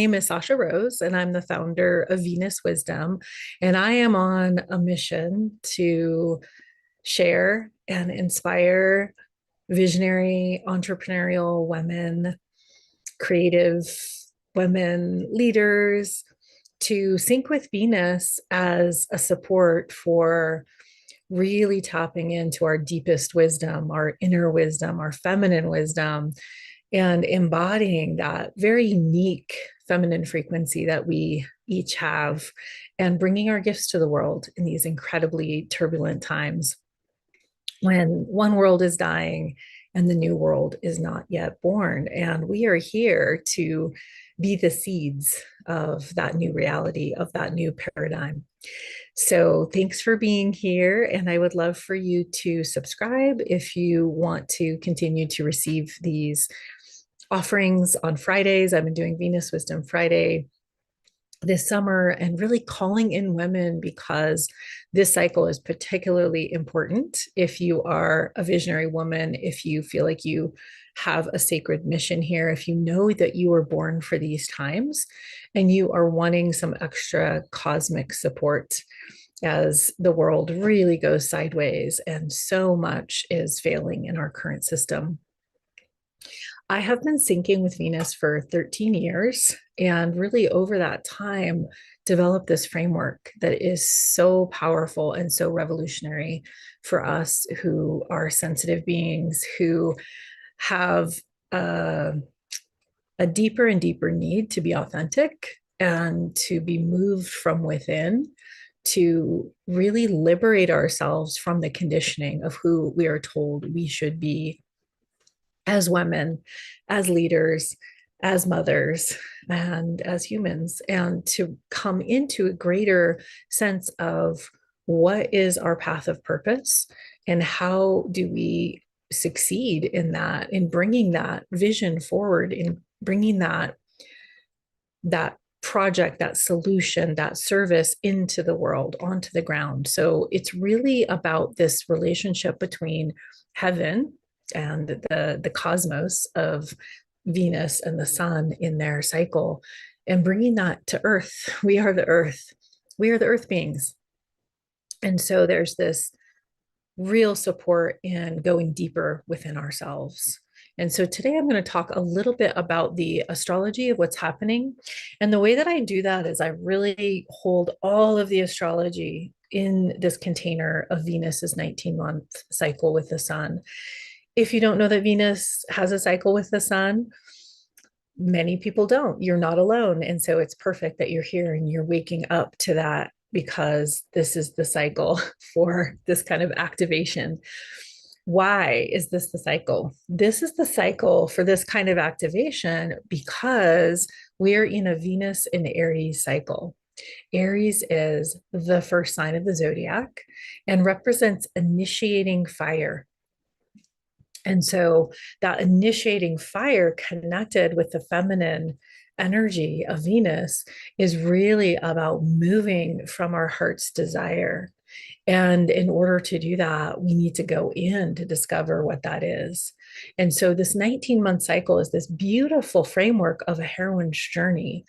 Name is Sasha Rose, and I'm the founder of Venus Wisdom. And I am on a mission to share and inspire visionary, entrepreneurial women, creative women, leaders to sync with Venus as a support for really tapping into our deepest wisdom, our inner wisdom, our feminine wisdom, and embodying that very unique feminine frequency that we each have and bringing our gifts to the world in these incredibly turbulent times when one world is dying and the new world is not yet born. And we are here to be the seeds of that new reality, of that new paradigm. So thanks for being here. And I would love for you to subscribe if you want to continue to receive these offerings on Fridays. I've been doing Venus Wisdom Friday this summer and really calling in women because this cycle is particularly important if you are a visionary woman, if you feel like you have a sacred mission here, if you know that you were born for these times and you are wanting some extra cosmic support as the world really goes sideways and so much is failing in our current system. I have been syncing with Venus for 13 years and really over that time developed this framework that is so powerful and so revolutionary for us who are sensitive beings who have a deeper and deeper need to be authentic and to be moved from within to really liberate ourselves from the conditioning of who we are told we should be as women, as leaders, as mothers, and as humans, and to come into a greater sense of what is our path of purpose and how do we succeed in that, in bringing that vision forward, in bringing that project, that solution, that service into the world, onto the ground. So it's really about this relationship between heaven and the cosmos of Venus and the sun in their cycle and bringing that to earth. We are the earth. We are the earth beings. And so there's this real support in going deeper within ourselves. And so today I'm going to talk a little bit about the astrology of what's happening. And the way that I do that is I really hold all of the astrology in this container of Venus's 19-month cycle with the sun. If you don't know that Venus has a cycle with the sun, many people don't. You're not alone. And so it's perfect that you're here and you're waking up to that because this is the cycle for this kind of activation. Why is this the cycle? This is the cycle for this kind of activation because we're in a Venus and Aries cycle. Aries is the first sign of the zodiac and represents initiating fire. And so that initiating fire connected with the feminine energy of Venus is really about moving from our heart's desire. And in order to do that, we need to go in to discover what that is. And so this 19-month cycle is this beautiful framework of a heroine's journey.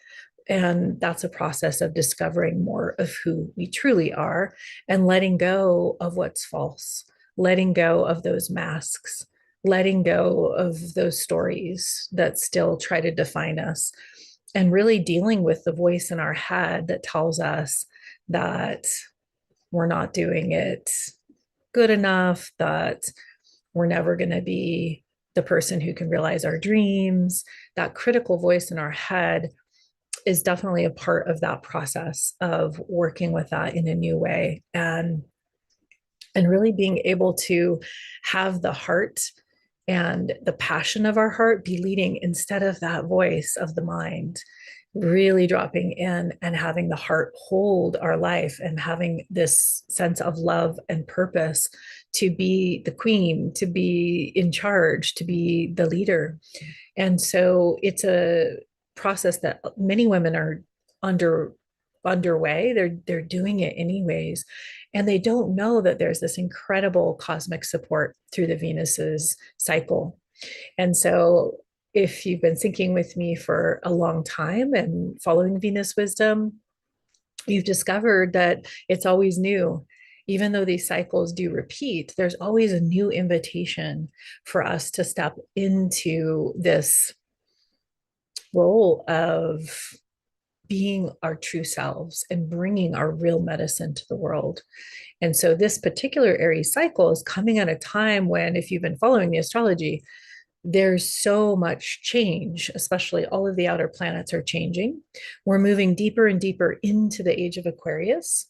And that's a process of discovering more of who we truly are and letting go of what's false, letting go of those masks, letting go of those stories that still try to define us, and really dealing with the voice in our head that tells us that we're not doing it good enough, that we're never going to be the person who can realize our dreams. That critical voice in our head is definitely a part of that process of working with that in a new way and really being able to have the heart and the passion of our heart be leading instead of that voice of the mind, really dropping in and having the heart hold our life and having this sense of love and purpose to be the queen, to be in charge, to be the leader. And so it's a process that many women are underway. They're doing it anyways. And they don't know that there's this incredible cosmic support through the Venus's cycle. And so if you've been syncing with me for a long time and following Venus wisdom, you've discovered that it's always new. Even though these cycles do repeat, there's always a new invitation for us to step into this role of being our true selves and bringing our real medicine to the world. And so, this particular Aries cycle is coming at a time when, if you've been following the astrology, there's so much change, especially all of the outer planets are changing. We're moving deeper and deeper into the age of Aquarius.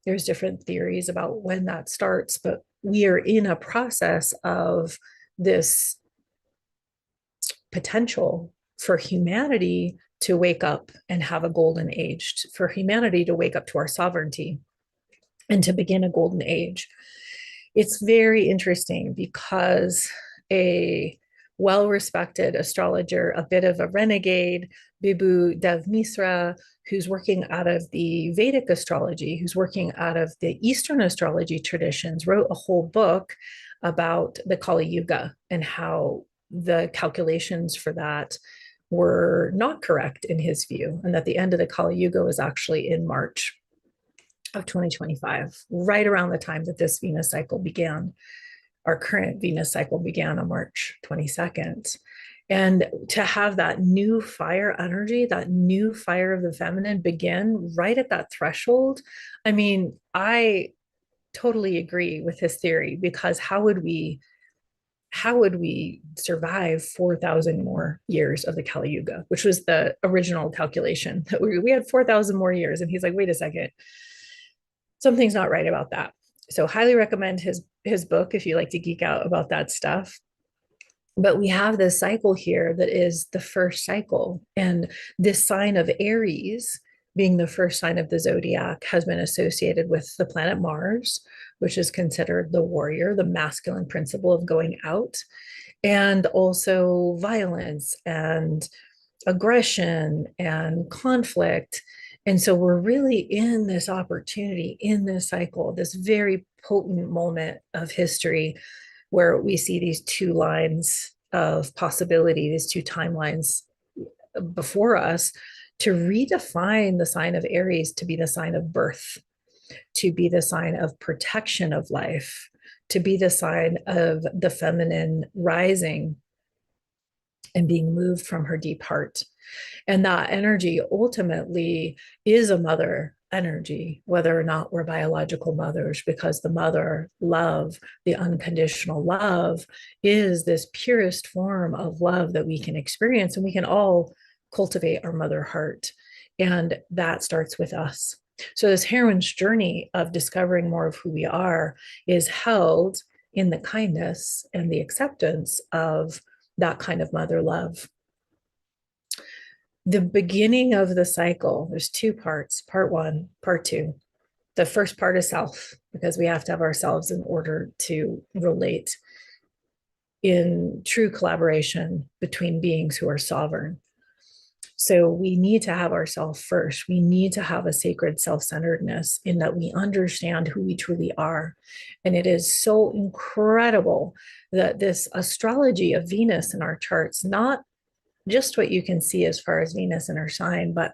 There's different theories about when that starts, but we are in a process of this potential for humanity to wake up and have a golden age, for humanity to wake up to our sovereignty and to begin a golden age. It's very interesting because a well-respected astrologer, a bit of a renegade, Bibu Dev Misra, who's working out of the Vedic astrology, who's working out of the Eastern astrology traditions, wrote a whole book about the Kali Yuga and how the calculations for that were not correct in his view, and that the end of the Kali Yuga was actually in March of 2025, right around the time that this Venus cycle began. Our current Venus cycle began on March 22nd. And to have that new fire energy, that new fire of the feminine begin right at that threshold. I mean, I totally agree with his theory, because how would we survive 4,000 more years of the Kali Yuga, which was the original calculation that we had 4,000 more years. And he's like, wait a second, something's not right about that. So highly recommend his book if you like to geek out about that stuff. But we have this cycle here that is the first cycle. And this sign of Aries, being the first sign of the zodiac, has been associated with the planet Mars, which is considered the warrior, the masculine principle of going out, and also violence and aggression and conflict. And so we're really in this opportunity, in this cycle, this very potent moment of history where we see these two lines of possibility, these two timelines before us, to redefine the sign of Aries to be the sign of birth, to be the sign of protection of life, to be the sign of the feminine rising and being moved from her deep heart. And that energy ultimately is a mother energy, whether or not we're biological mothers, because the mother love, the unconditional love, is this purest form of love that we can experience. And we can all cultivate our mother heart. And that starts with us. So, this heroine's journey of discovering more of who we are is held in the kindness and the acceptance of that kind of mother love. The beginning of the cycle, there's two parts, part one, part two. The first part is self, because we have to have ourselves in order to relate in true collaboration between beings who are sovereign. So we need to have ourselves first. We need to have a sacred self-centeredness in that we understand who we truly are. And it is so incredible that this astrology of Venus in our charts, not just what you can see as far as Venus and her sign, but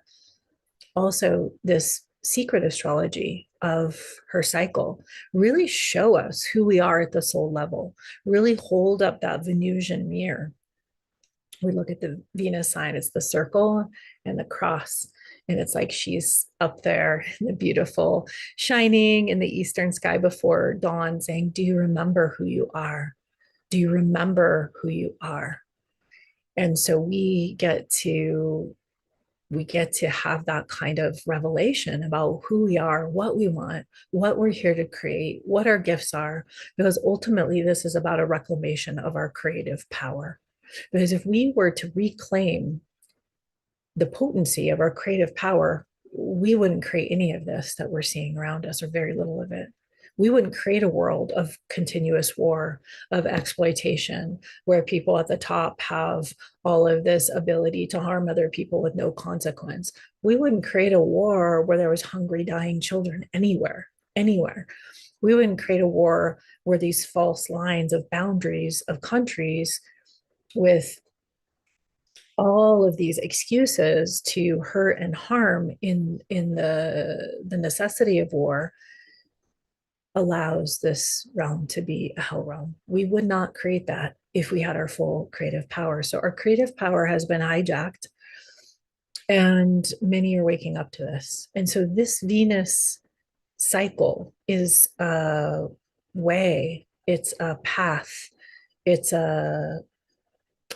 also this secret astrology of her cycle, really show us who we are at the soul level, really hold up that Venusian mirror. We look at the Venus sign, it's the circle and the cross. And it's like she's up there in the beautiful, shining in the eastern sky before dawn, saying, do you remember who you are? Do you remember who you are? And so we get to have that kind of revelation about who we are, what we want, what we're here to create, what our gifts are, because ultimately this is about a reclamation of our creative power. Because if we were to reclaim the potency of our creative power, we wouldn't create any of this that we're seeing around us, or very little of it. We wouldn't create a world of continuous war, of exploitation, where people at the top have all of this ability to harm other people with no consequence. We wouldn't create a war where there was hungry, dying children anywhere, anywhere. We wouldn't create a war where these false lines of boundaries of countries with all of these excuses to hurt and harm in the necessity of war allows this realm to be a hell realm. We would not create that if we had our full creative power. So our creative power has been hijacked, and many are waking up to this. And so this Venus cycle is a way, it's a path, it's a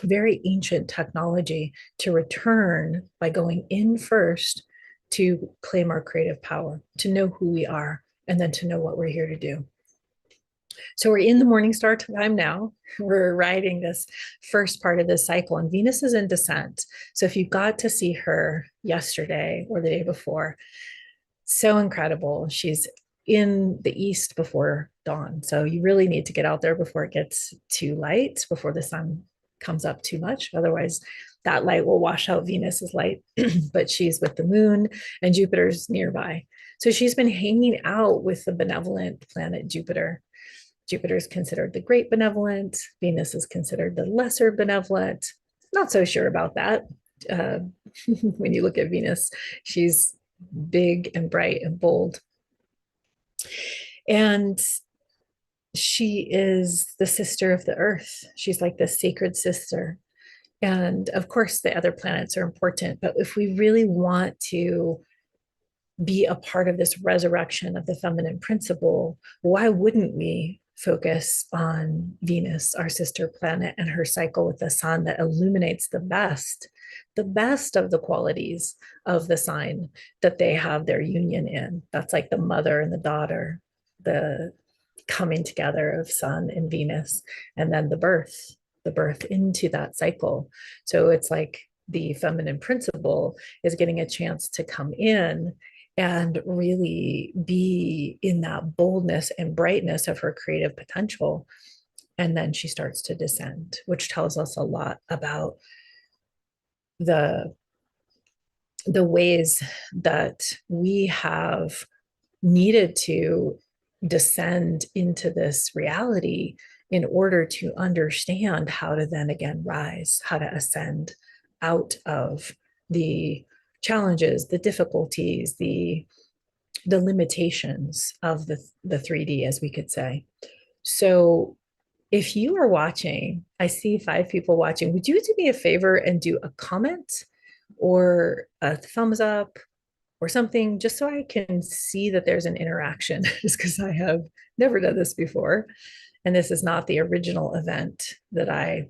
very ancient technology to return by going in first to claim our creative power, to know who we are, and then to know what we're here to do. So we're in the morning star time now. We're riding this first part of this cycle, and Venus is in descent. So if you got to see her yesterday or the day before, so incredible. She's in the east before dawn. So you really need to get out there before it gets too light, before the sun comes up too much. Otherwise, that light will wash out Venus's light. But she's with the moon and Jupiter's nearby. So she's been hanging out with the benevolent planet Jupiter. Jupiter is considered the great benevolent. Venus is considered the lesser benevolent. Not so sure about that. Uh, when you look at Venus, she's big and bright and bold. And she is the sister of the earth. She's like the sacred sister. And of course, the other planets are important. But if we really want to be a part of this resurrection of the feminine principle, why wouldn't we focus on Venus, our sister planet, and her cycle with the sun that illuminates the best of the qualities of the sign that they have their union in? That's like the mother and the daughter, the coming together of sun and Venus, and then the birth into that cycle. So it's like the feminine principle is getting a chance to come in and really be in that boldness and brightness of her creative potential. And then she starts to descend, which tells us a lot about the ways that we have needed to descend into this reality in order to understand how to then again rise, how to ascend out of the challenges, the difficulties, the limitations of the 3D, as we could say. So if you are watching, I see 5 people watching, would you do me a favor and do a comment or a thumbs up or something, just so I can see that there's an interaction, just because I have never done this before. And this is not the original event that I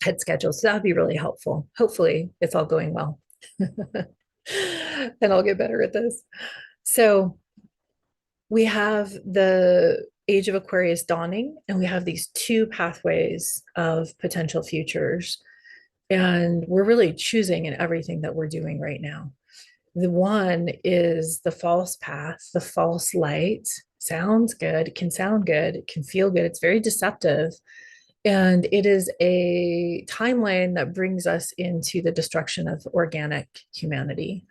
had scheduled. So that would be really helpful. Hopefully it's all going well. And I'll get better at this. So we have the age of Aquarius dawning, and we have these 2 pathways of potential futures. And we're really choosing in everything that we're doing right now. The one is the false path, the false light. Sounds good, it can sound good, it can feel good. It's very deceptive. And it is a timeline that brings us into the destruction of organic humanity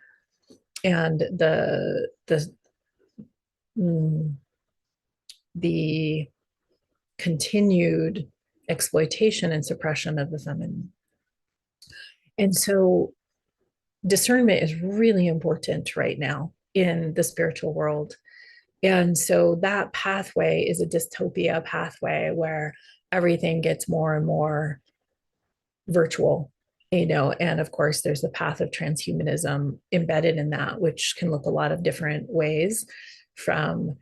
and the continued exploitation and suppression of the feminine. And so discernment is really important right now in the spiritual world. And so that pathway is a dystopia pathway where everything gets more and more virtual, and of course there's the path of transhumanism embedded in that, which can look a lot of different ways, from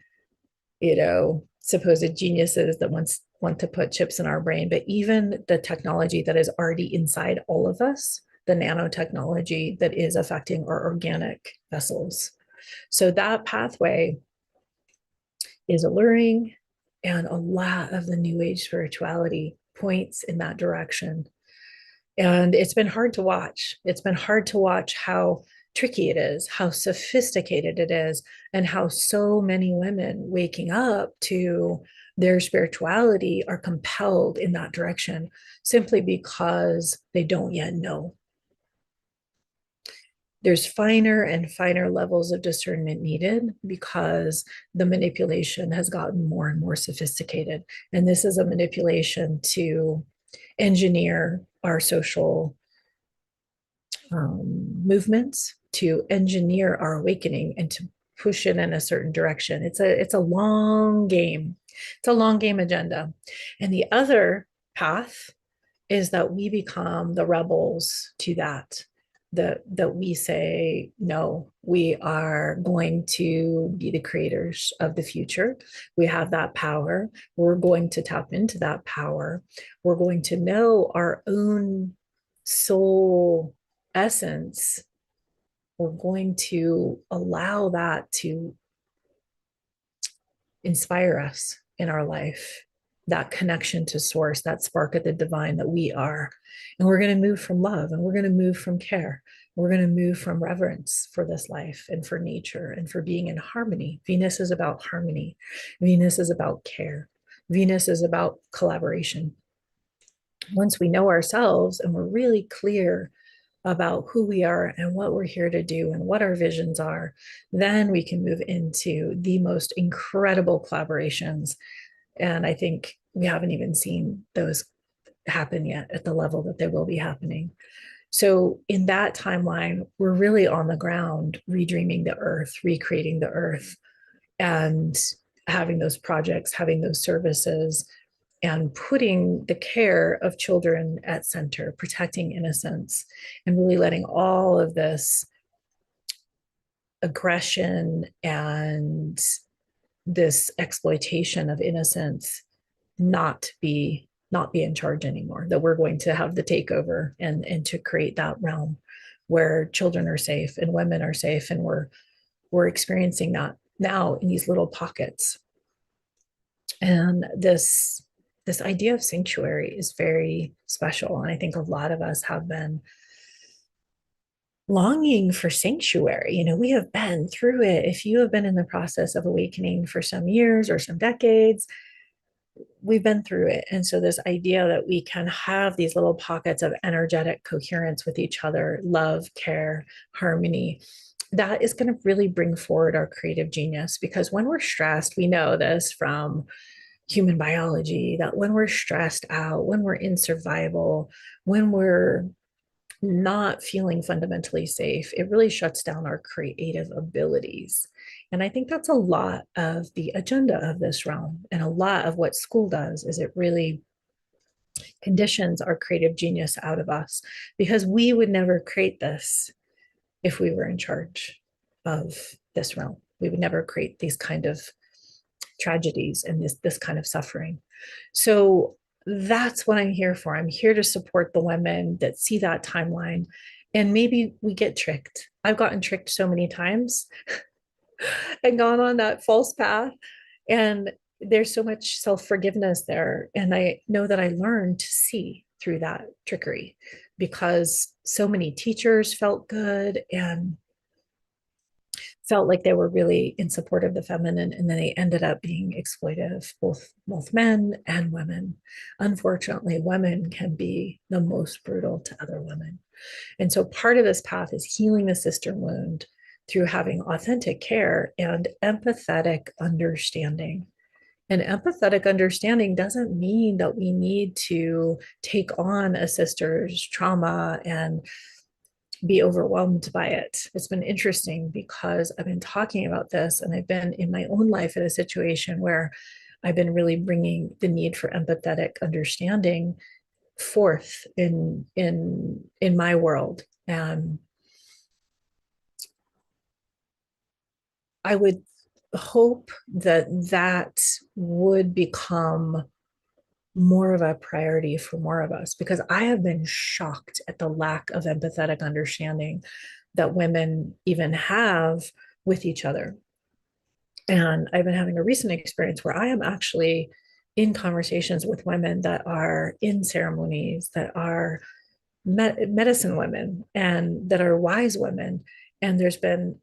supposed geniuses that want to put chips in our brain, but even the technology that is already inside all of us, the nanotechnology that is affecting our organic vessels. So that pathway is alluring, and a lot of the new age spirituality points in that direction. And it's been hard to watch. It's been hard to watch how tricky it is, how sophisticated it is, and how so many women waking up to their spirituality are compelled in that direction simply because they don't yet know. There's finer and finer levels of discernment needed because the manipulation has gotten more and more sophisticated. And this is a manipulation to engineer our social movements to engineer our awakening and to push it in a certain direction. It's a long game. It's a long game agenda. And the other path is that we become the rebels to that. That we say, no, we are going to be the creators of the future. We have that power. We're going to tap into that power. We're going to know our own soul essence. We're going to allow that to inspire us in our life, that connection to source, that spark of the divine that we are. And we're going to move from love, and we're going to move from care. We're going to move from reverence for this life and for nature and for being in harmony. Venus is about harmony. Venus is about care. Venus is about collaboration. Once we know ourselves and we're really clear about who we are and what we're here to do and what our visions are, then we can move into the most incredible collaborations. And I think we haven't even seen those happen yet at the level that they will be happening. So, in that timeline, we're really on the ground, redreaming the earth, recreating the earth, and having those projects, having those services, and putting the care of children at center, protecting innocence, and really letting all of this aggression and this exploitation of innocence not be in charge anymore. That we're going to have the takeover and to create that realm where children are safe and women are safe, and we're experiencing that now in these little pockets. And this idea of sanctuary is very special. And I think a lot of us have been longing for sanctuary. We have been through it. If you have been in the process of awakening for some years or some decades, we've been through it. And so, this idea that we can have these little pockets of energetic coherence with each other, love, care, harmony, that is going to really bring forward our creative genius. Because when we're stressed, we know this from human biology, that when we're stressed out, when we're in survival, when we're not feeling fundamentally safe, it really shuts down our creative abilities. And I think that's a lot of the agenda of this realm. And a lot of what school does is it really conditions our creative genius out of us, because we would never create this if we were in charge of this realm. We would never create these kind of tragedies and this kind of suffering. So that's what I'm here for. I'm here to support the women that see that timeline. And maybe we get tricked. I've gotten tricked so many times and gone on that false path. And there's so much self-forgiveness there. And I know that I learned to see through that trickery, because so many teachers felt good and felt like they were really in support of the feminine, and then they ended up being exploitive, both men and women. Unfortunately, women can be the most brutal to other women. And so part of this path is healing the sister wound through having authentic care and empathetic understanding. And empathetic understanding doesn't mean that we need to take on a sister's trauma and be overwhelmed by it. It's been interesting because I've been talking about this, and I've been in my own life in a situation where I've been really bringing the need for empathetic understanding forth in my world. And I would hope that that would become more of a priority for more of us, because I have been shocked at the lack of empathetic understanding that women even have with each other. And I've been having a recent experience where I am actually in conversations with women that are in ceremonies, that are medicine women, and that are wise women. And there's been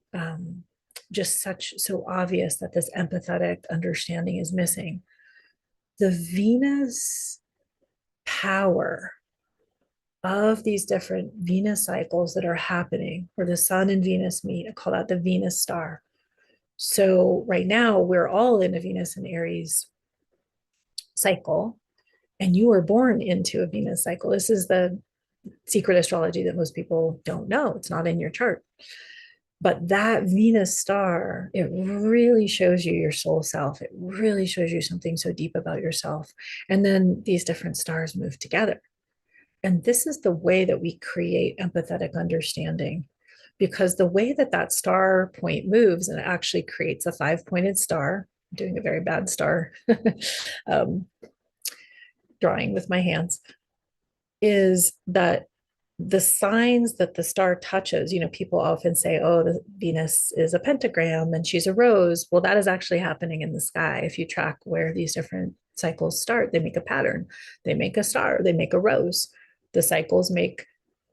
just so obvious that this empathetic understanding is missing. The Venus power of these different Venus cycles that are happening, where the sun and Venus meet, I call that the Venus star. So right now we're all in a Venus and Aries cycle, and you were born into a Venus cycle. This is secret astrology that most people don't know. It's not in your chart. But that Venus star, it really shows you your soul self. It really shows you something so deep about yourself. And then these different stars move together. And this is the way that we create empathetic understanding, because the way that that star point moves and it actually creates a five-pointed star. I'm doing a very bad star um, drawing with my hands, is that the signs that the star touches, people often say, oh, the Venus is a pentagram and she's a rose. Well, that is actually happening in the sky. If you track where these different cycles start, they make a pattern, they make a star, they make a rose. The cycles make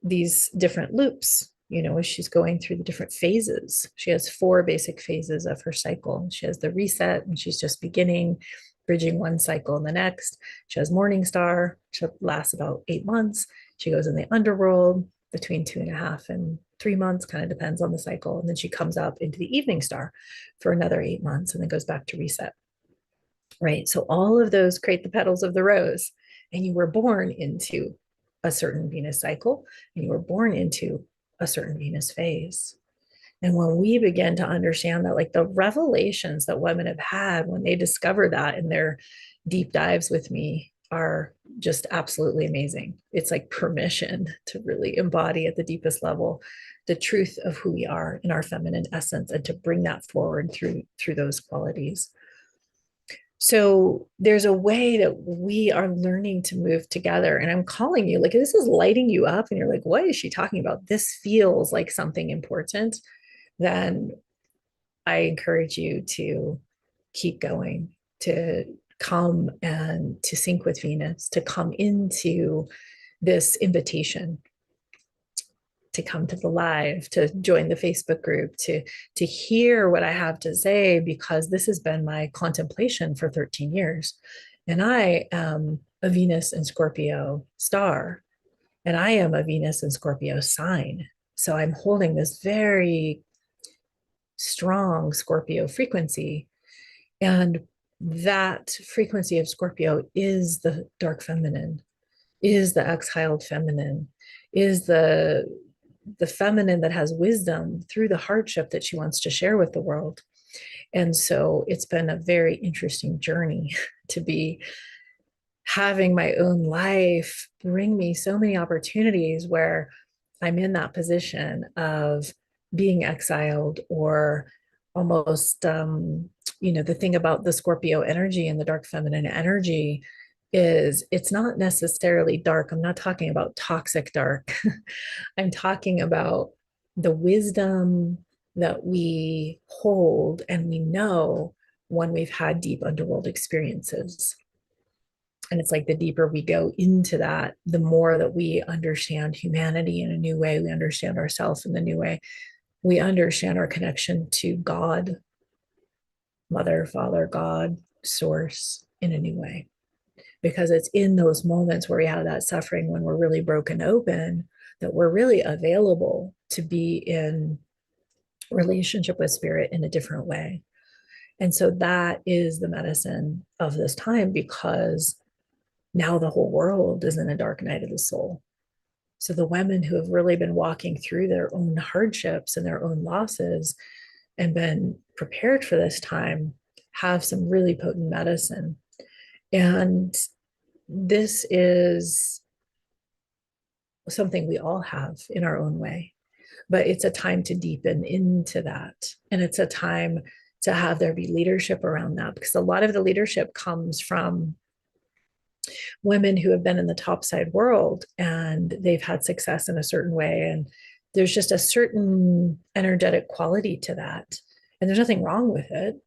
these different loops, as she's going through the different phases. She has four basic phases of her cycle. She has the reset, and she's just beginning, bridging one cycle and the next. She has morning star, which lasts about 8 months. She goes in the underworld between 2.5 and 3 months, kind of depends on the cycle. And then she comes up into the evening star for another 8 months and then goes back to reset. Right. So all of those create the petals of the rose. And you were born into a certain Venus cycle, and you were born into a certain Venus phase. And when we begin to understand that, like the revelations that women have had when they discover that in their deep dives with me are just absolutely amazing. It's like permission to really embody at the deepest level the truth of who we are in our feminine essence, and to bring that forward through those qualities. So there's a way that we are learning to move together. And I'm calling you, like, this is lighting you up, and you're like, what is she talking about? This feels like something important. Then I encourage you to keep going, to come and to sync with Venus, to come into this invitation, to come to the live, to join the Facebook group, to hear what I have to say, because this has been my contemplation for 13 years. And I am a Venus and Scorpio star, and I am a Venus and Scorpio sign. So I'm holding this very strong Scorpio frequency. And that frequency of Scorpio is the dark feminine, is the exiled feminine, is the feminine that has wisdom through the hardship that she wants to share with the world. And so it's been a very interesting journey to be having my own life bring me so many opportunities where I'm in that position of being exiled, or almost, the thing about the Scorpio energy and the dark feminine energy is it's not necessarily dark. I'm not talking about toxic dark. I'm talking about the wisdom that we hold and we know when we've had deep underworld experiences. And it's like the deeper we go into that, the more that we understand humanity in a new way. We understand ourselves in the new way. We understand our connection to God, Mother, Father, God, Source in a new way. Because it's in those moments where we have that suffering, when we're really broken open, that we're really available to be in relationship with spirit in a different way. And so that is the medicine of this time, because now the whole world is in a dark night of the soul. So the women who have really been walking through their own hardships and their own losses and been prepared for this time have some really potent medicine. And this is something we all have in our own way, but it's a time to deepen into that. And it's a time to have there be leadership around that, because a lot of the leadership comes from women who have been in the top side world and they've had success in a certain way. And there's just a certain energetic quality to that. And there's nothing wrong with it.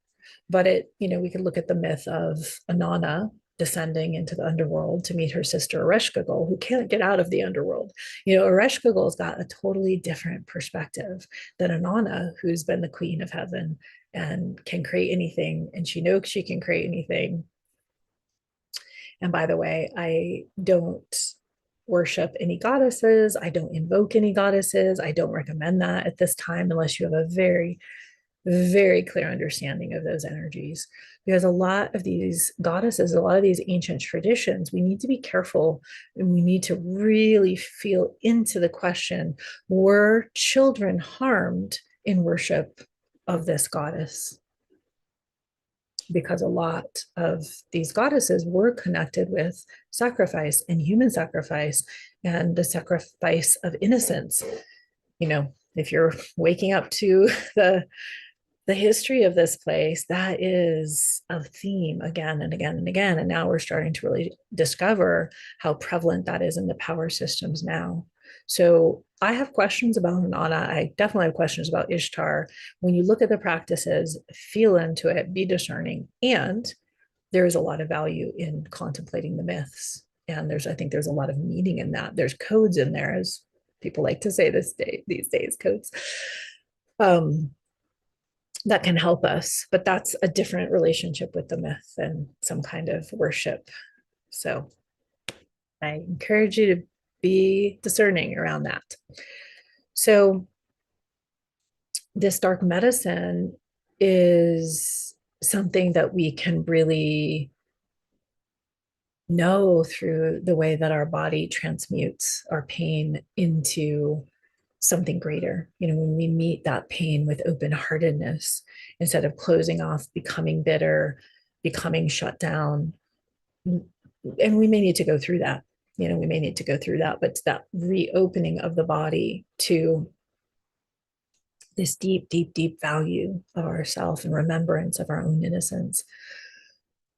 But we could look at the myth of Inanna descending into the underworld to meet her sister Ereshkigal, who can't get out of the underworld. Ereshkigal's got a totally different perspective than Inanna, who's been the queen of heaven and can create anything. And she knows she can create anything. And by the way, I don't worship any goddesses. I don't invoke any goddesses. I don't recommend that at this time, unless you have a very, very clear understanding of those energies. Because a lot of these goddesses, a lot of these ancient traditions, we need to be careful and we need to really feel into the question, were children harmed in worship of this goddess? Because a lot of these goddesses were connected with sacrifice and human sacrifice and the sacrifice of innocence. You know, if you're waking up to the history of this place, that is a theme again and again and again. And now we're starting to really discover how prevalent that is in the power systems now. So I have questions about Nana. I definitely have questions about Ishtar. When you look at the practices, feel into it, be discerning. And there is a lot of value in contemplating the myths. And I think there's a lot of meaning in that. There's codes in there, as people like to say these days, codes. That can help us, but that's a different relationship with the myth and some kind of worship. So I encourage you to be discerning around that. So this dark medicine is something that we can really know through the way that our body transmutes our pain into something greater. You know, when we meet that pain with open heartedness, instead of closing off, becoming bitter, becoming shut down. And we may need to go through that. You know, we may need to go through that, but it's that reopening of the body to this deep, deep, deep value of ourself and remembrance of our own innocence,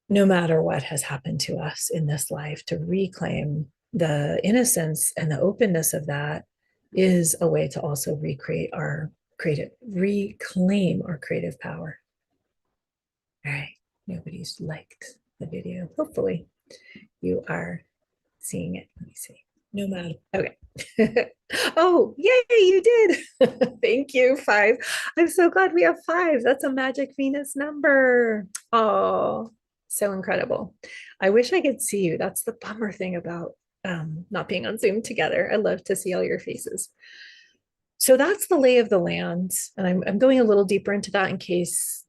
no matter what has happened to us in this life, to reclaim the innocence and the openness of that is a way to also reclaim our creative power. All right. Nobody's liked the video. Hopefully you are seeing it. Let me see. No matter. Okay. Oh, yay, you did. Thank you. 5. I'm so glad we have 5. That's a magic Venus number. Oh, so incredible. I wish I could see you. That's the bummer thing about not being on Zoom together. I love to see all your faces. So that's the lay of the land. And I'm going a little deeper into that in case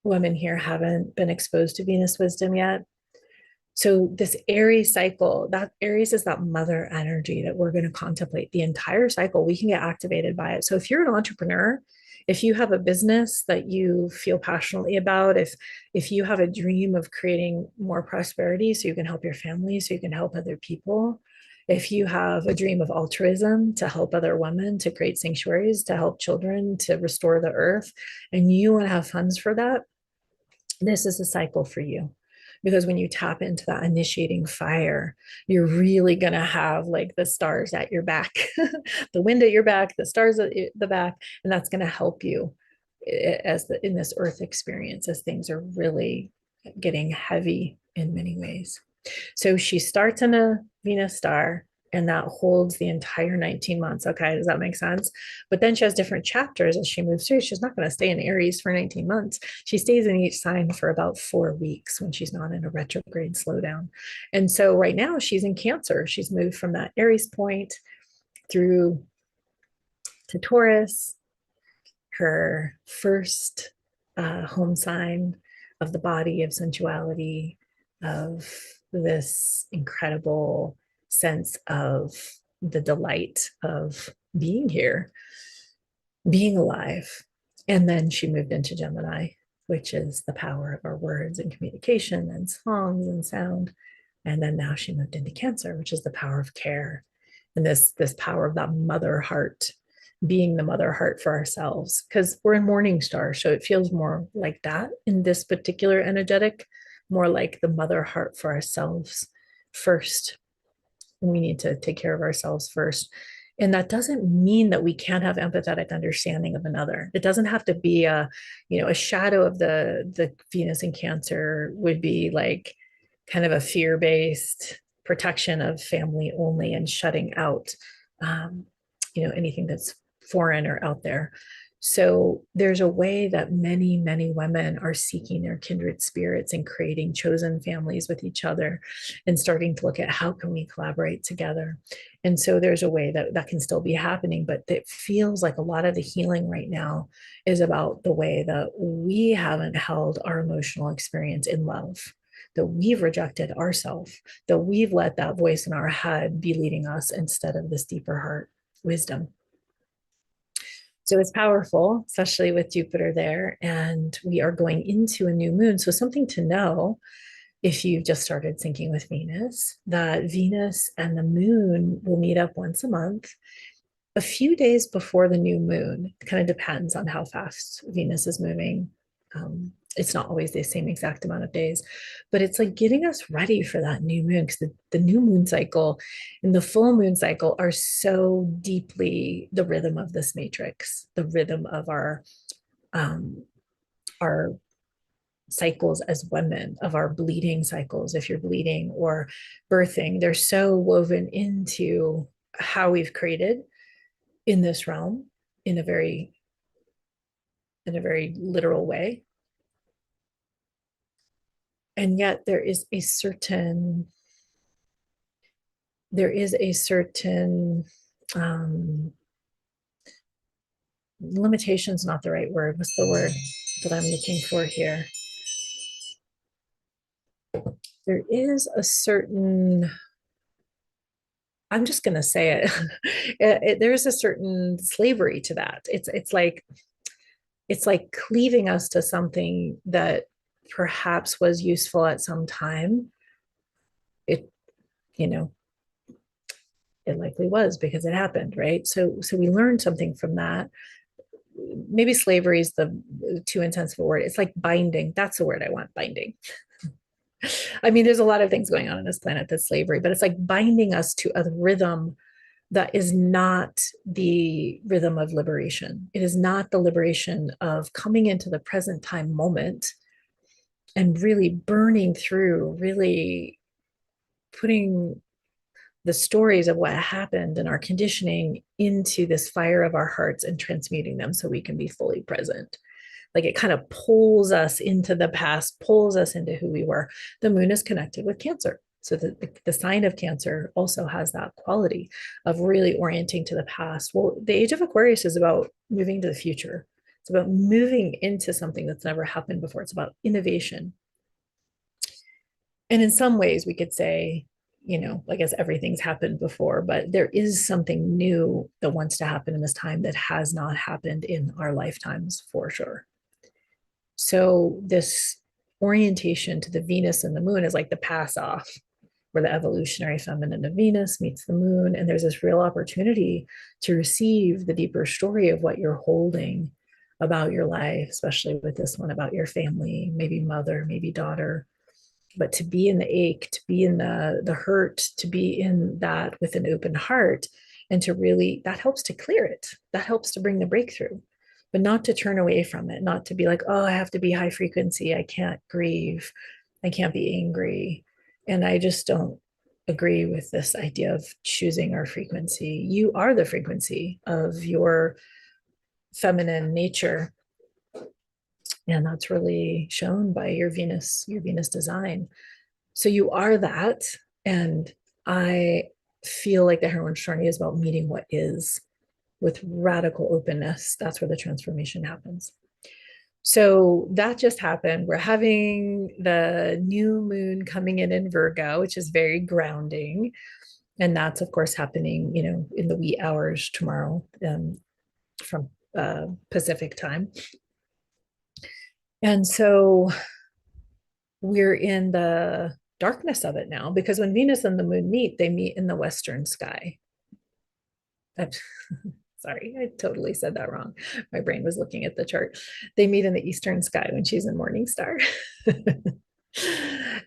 women here haven't been exposed to Venus wisdom yet. So this Aries cycle, that Aries is that mother energy that we're going to contemplate the entire cycle. We can get activated by it. So if you're an entrepreneur, if you have a business that you feel passionately about, if you have a dream of creating more prosperity so you can help your family, so you can help other people, if you have a dream of altruism to help other women, to create sanctuaries, to help children, to restore the earth, and you want to have funds for that, this is a cycle for you. Because when you tap into that initiating fire, you're really going to have like the stars at your back, the wind at your back, the stars at the back, and that's going to help you in this earth experience as things are really getting heavy in many ways. So she starts in a Venus star and that holds the entire 19 months. Okay, does that make sense? But then she has different chapters as she moves through. She's not going to stay in Aries for 19 months. She stays in each sign for about 4 weeks when she's not in a retrograde slowdown. And so right now she's in Cancer. She's moved from that Aries point through to Taurus, her first home sign of the body, of sensuality, of this incredible sense of the delight of being here, being alive. And then she moved into Gemini, which is the power of our words and communication and songs and sound. And then now she moved into Cancer, which is the power of care and this power of that mother heart, being the mother heart for ourselves, because we're in morning star, so it feels more like that in this particular energetic, more like the mother heart for ourselves first. We need to take care of ourselves first. And that doesn't mean that we can't have empathetic understanding of another. It doesn't have to be a shadow of the Venus in Cancer would be like kind of a fear-based protection of family only and shutting out anything that's foreign or out there. So there's a way that many, many women are seeking their kindred spirits and creating chosen families with each other and starting to look at how can we collaborate together. And so there's a way that that can still be happening, but it feels like a lot of the healing right now is about the way that we haven't held our emotional experience in love, that we've rejected ourselves, that we've let that voice in our head be leading us instead of this deeper heart wisdom. So it's powerful, especially with Jupiter there. And we are going into a new moon. So, something to know if you've just started syncing with Venus, that Venus and the moon will meet up once a month, a few days before the new moon. It kind of depends on how fast Venus is moving. It's not always the same exact amount of days, but it's like getting us ready for that new moon, because the new moon cycle and the full moon cycle are so deeply the rhythm of this matrix, the rhythm of um, our cycles as women, of our bleeding cycles, if you're bleeding or birthing. They're so woven into how we've created in this realm in a very literal way. And yet there is a certain um limitation's not the right word. What's the word that I'm looking for here? There is a certain, I'm just going to say it. There's a certain slavery to that. It's like cleaving us to something that perhaps was useful at some time. It, you know, it likely was because it happened, right? So we learned something from that. Maybe slavery is the too intense of a word. It's like binding. That's the word I want, binding. I mean, there's a lot of things going on this planet that's slavery, but it's like binding us to a rhythm that is not the rhythm of liberation. It is not the liberation of coming into the present time moment and really burning through, really putting the stories of what happened and our conditioning into this fire of our hearts and transmuting them so we can be fully present. Like it kind of pulls us into the past, pulls us into who we were. The moon is connected with Cancer. So the sign of Cancer also has that quality of really orienting to the past. Well, the age of Aquarius is about moving to the future. It's about moving into something that's never happened before. It's about innovation. And in some ways, we could say, I guess everything's happened before, but there is something new that wants to happen in this time that has not happened in our lifetimes for sure. So this orientation to the Venus and the moon is like the pass off, where the evolutionary feminine of Venus meets the moon. And there's this real opportunity to receive the deeper story of what you're holding about your life, especially with this one about your family, maybe mother, maybe daughter. But to be in the ache, to be in the hurt, to be in that with an open heart, and to really, that helps to clear it. That helps to bring the breakthrough, but not to turn away from it, not to be like, oh, I have to be high frequency. I can't grieve. I can't be angry. And I just don't agree with this idea of choosing our frequency. You are the frequency of your feminine nature. And that's really shown by your Venus design. So you are that. And I feel like the heroine's journey is about meeting what is with radical openness. That's where the transformation happens. So that just happened. We're having the new moon coming in Virgo, which is very grounding. And that's, of course, happening, in the wee hours tomorrow from Pacific time. And so we're in the darkness of it now, because when Venus and the moon meet, they meet in the western sky. Sorry, I totally said that wrong. My brain was looking at the chart. They meet in the eastern sky when she's in morning star.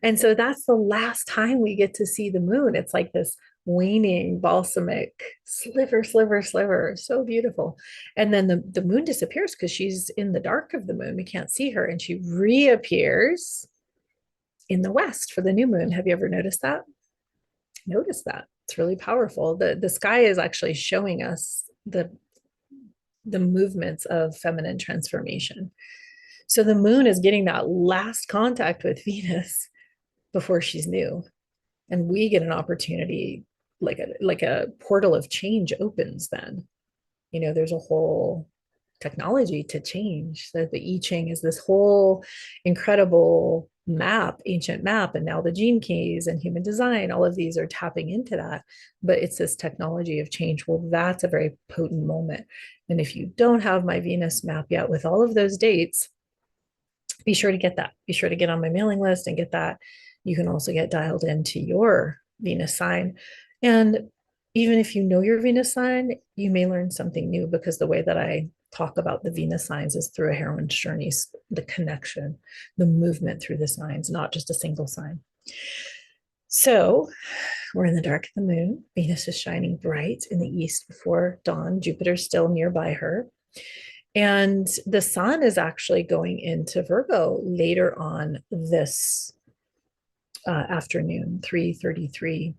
And so that's the last time we get to see the moon. It's like this waning balsamic sliver, sliver, sliver. So beautiful. And then the moon disappears because she's in the dark of the moon. We can't see her. And she reappears in the west for the new moon. Have you ever noticed that? Notice that. It's really powerful. The sky is actually showing us the movements of feminine transformation. So the moon is getting that last contact with Venus before she's new. And we get an opportunity, like a portal of change opens then. There's a whole technology to change. So the I Ching is this whole incredible map, ancient map, and now the gene keys and human design, all of these are tapping into that. But it's this technology of change. Well, that's a very potent moment. And if you don't have my Venus map yet with all of those dates, be sure to get that. Be sure to get on my mailing list and get that. You can also get dialed into your Venus sign. And even if you know your Venus sign, you may learn something new, because the way that I talk about the Venus signs is through a heroine's journey, the connection, the movement through the signs, not just a single sign. So we're in the dark of the moon. Venus is shining bright in the east before dawn. Jupiter's still nearby her. And the sun is actually going into Virgo later on this afternoon, 3:33.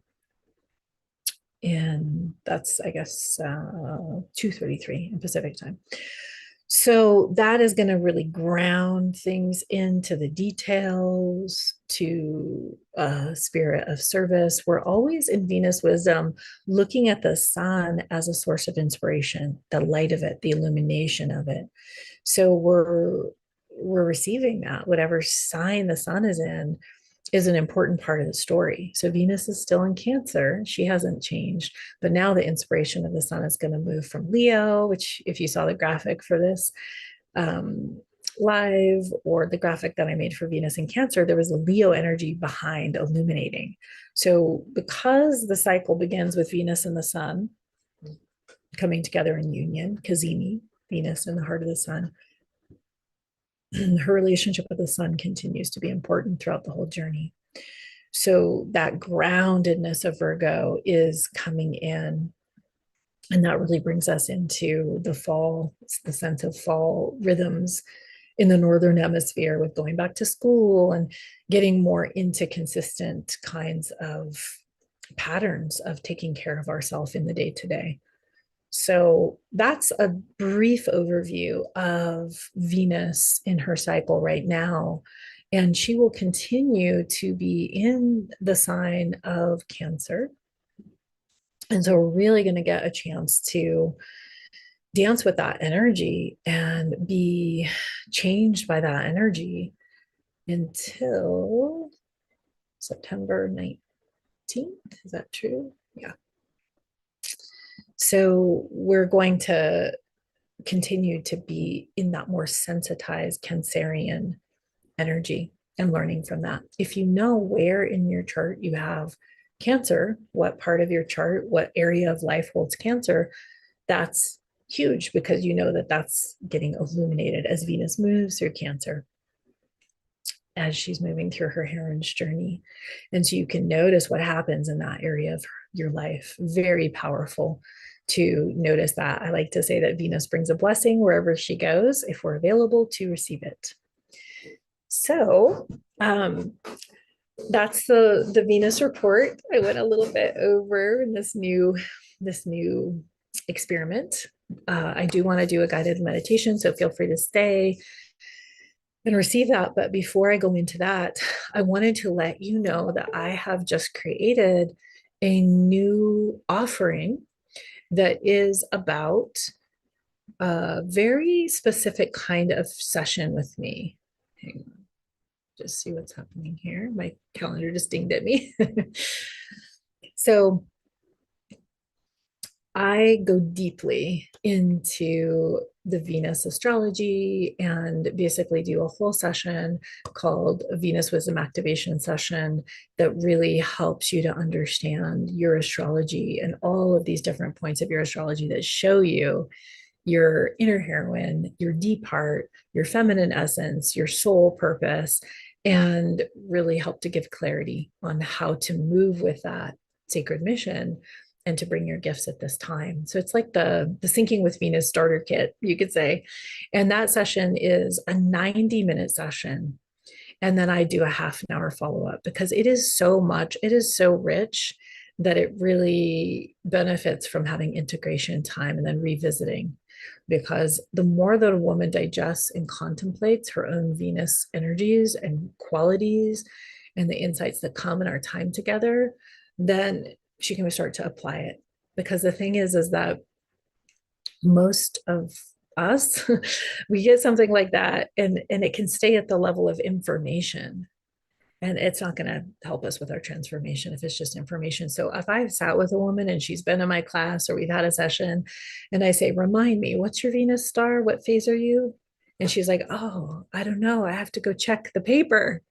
And that's, I guess, 2:33 in Pacific time. So that is going to really ground things into the details, to a spirit of service. We're always in Venus wisdom looking at the sun as a source of inspiration, the light of it, the illumination of it. So we're receiving that. Whatever sign the sun is in is an important part of the story. So Venus is still in Cancer. She hasn't changed, but now the inspiration of the sun is going to move from Leo, which if you saw the graphic for this live, or the graphic that I made for Venus in Cancer, there was a Leo energy behind illuminating. So because the cycle begins with Venus and the sun coming together in union, Cazimi, Venus in the heart of the sun, her relationship with the sun continues to be important throughout the whole journey. So that groundedness of Virgo is coming in, and that really brings us into the fall. It's the sense of fall rhythms in the northern hemisphere, with going back to school and getting more into consistent kinds of patterns of taking care of ourselves in the day to day. So that's a brief overview of Venus in her cycle right now. And she will continue to be in the sign of Cancer. And so we're really going to get a chance to dance with that energy and be changed by that energy until September 19th. Is that true? Yeah. So we're going to continue to be in that more sensitized Cancerian energy and learning from that. If you know where in your chart you have Cancer, what part of your chart, what area of life holds Cancer, that's huge, because you know that that's getting illuminated as Venus moves through Cancer, as she's moving through her heroine's journey. And so you can notice what happens in that area of your life. Very powerful to notice that. I like to say that Venus brings a blessing wherever she goes, if we're available to receive it. So that's the Venus report. I went a little bit over in this new experiment. I do want to do a guided meditation, so feel free to stay and receive that. But before I go into that, I wanted to let you know that I have just created a new offering that is about a very specific kind of session with me. Hang on, just see what's happening here. My calendar just dinged at me. So I go deeply into the Venus astrology and basically do a whole session called a Venus Wisdom Activation session that really helps you to understand your astrology and all of these different points of your astrology that show you your inner heroine, your deep heart, your feminine essence, your soul purpose, and really help to give clarity on how to move with that sacred mission and to bring your gifts at this time. So it's like the Syncing with Venus starter kit, you could say. And that session is a 90-minute session. And then I do a half an hour follow-up, because it is so much, it is so rich that it really benefits from having integration time and then revisiting. because the more that a woman digests and contemplates her own Venus energies and qualities and the insights that come in our time together, then she can start to apply it. Because the thing is that most of us, we get something like that, and it can stay at the level of information, and it's not going to help us with our transformation if it's just information. So if I've sat with a woman and she's been in my class or we've had a session and I say, remind me, what's your Venus star? What phase are you? And she's like, oh, I don't know, I have to go check the paper.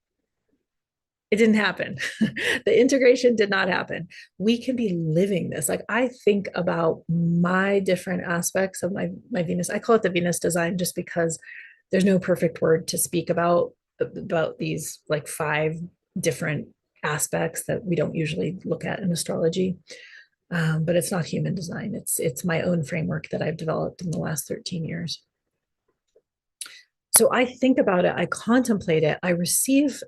It didn't happen. The integration did not happen. We can be living this. Like, I think about my different aspects of my Venus. I call it the Venus design just because there's no perfect word to speak about these like 5 different aspects that we don't usually look at in astrology. But it's not human design. It's my own framework that I've developed in the last 13 years. So I think about it, I contemplate it, I receive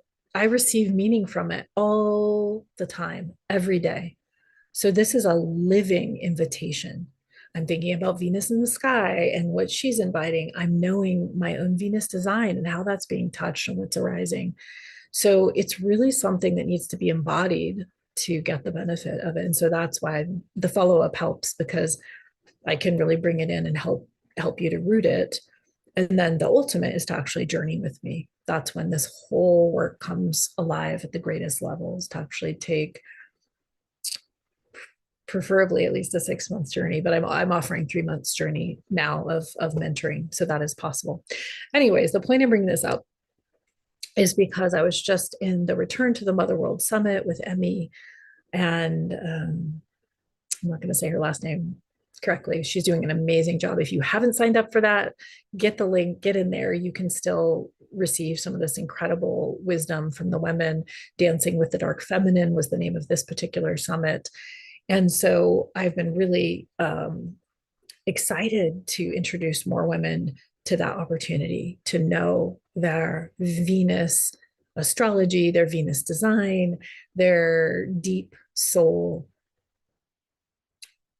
meaning from it all the time, every day. So this is a living invitation. I'm thinking about Venus in the sky and what she's inviting. I'm knowing my own Venus design and how that's being touched and what's arising. So it's really something that needs to be embodied to get the benefit of it. And so that's why the follow-up helps, because I can really bring it in and help you to root it. And then the ultimate is to actually journey with me. That's when this whole work comes alive at the greatest levels, to actually take preferably at least a 6 months journey, but I'm offering 3 months journey now of mentoring. So that is possible. Anyways, the point of bringing this up is because I was just in the Return to the Mother World Summit with Emmy, and I'm not going to say her last name correctly. She's doing an amazing job. If you haven't signed up for that, get the link, get in there. You can still receive some of this incredible wisdom from the women. Dancing with the Dark Feminine was the name of this particular summit. And so I've been really excited to introduce more women to that opportunity to know their Venus astrology, their Venus design, their deep soul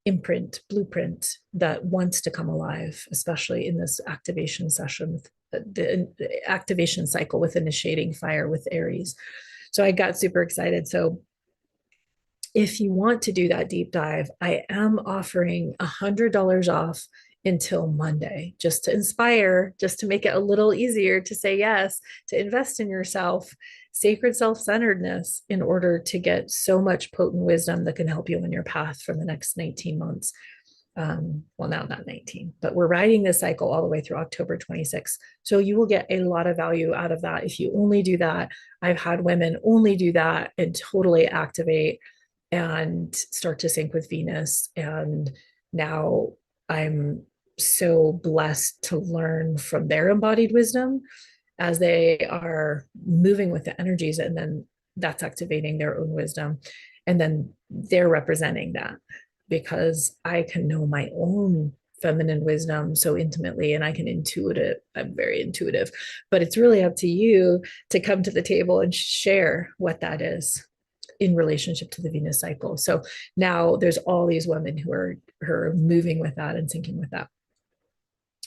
imprint, blueprint that wants to come alive, especially in this activation session with the activation cycle with initiating fire with Aries. So I got super excited. So if you want to do that deep dive, I am offering $100 off until Monday, just to inspire, just to make it a little easier to say yes, to invest in yourself, sacred self-centeredness, in order to get so much potent wisdom that can help you on your path for the next 19 months. Well, now not 19, but we're riding this cycle all the way through October 26th. So you will get a lot of value out of that if you only do that. I've had women only do that and totally activate and start to sync with Venus. And now I'm so blessed to learn from their embodied wisdom as they are moving with the energies, and then that's activating their own wisdom. And then they're representing that, because I can know my own feminine wisdom so intimately, and I can intuit it. I'm very intuitive, but it's really up to you to come to the table and share what that is in relationship to the Venus cycle. So now there's all these women who are moving with that and syncing with that.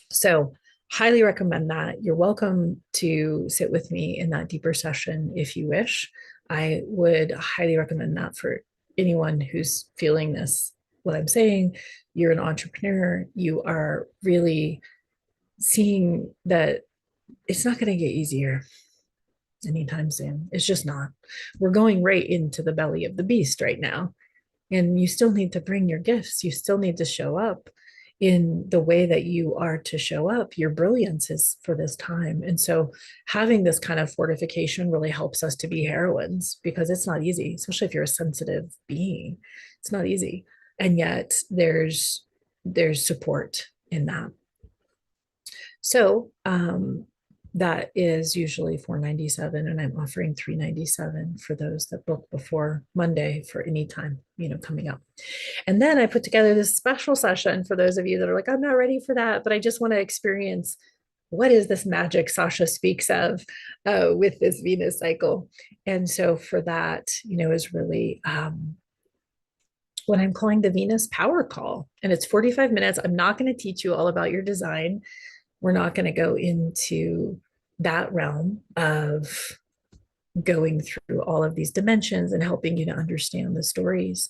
So highly recommend that. You're welcome to sit with me in that deeper session if you wish. I would highly recommend that for anyone who's feeling this, what I'm saying. You're an entrepreneur. You are really seeing that it's not going to get easier anytime soon. It's just not. We're going right into the belly of the beast right now. And you still need to bring your gifts. You still need to show up in the way that you are to show up. Your brilliance is for this time. And so having this kind of fortification really helps us to be heroines, because it's not easy, especially if you're a sensitive being. It's not easy. And yet there's support in that. So that is usually $497, and I'm offering $397 for those that book before Monday for any time, coming up. And then I put together this special session for those of you that are like, I'm not ready for that, but I just want to experience what is this magic Sasha speaks of with this Venus cycle. And so for that, is really what I'm calling the Venus Power Call. And it's 45 minutes. I'm not going to teach you all about your design. We're not going to go into that realm of going through all of these dimensions and helping you to understand the stories.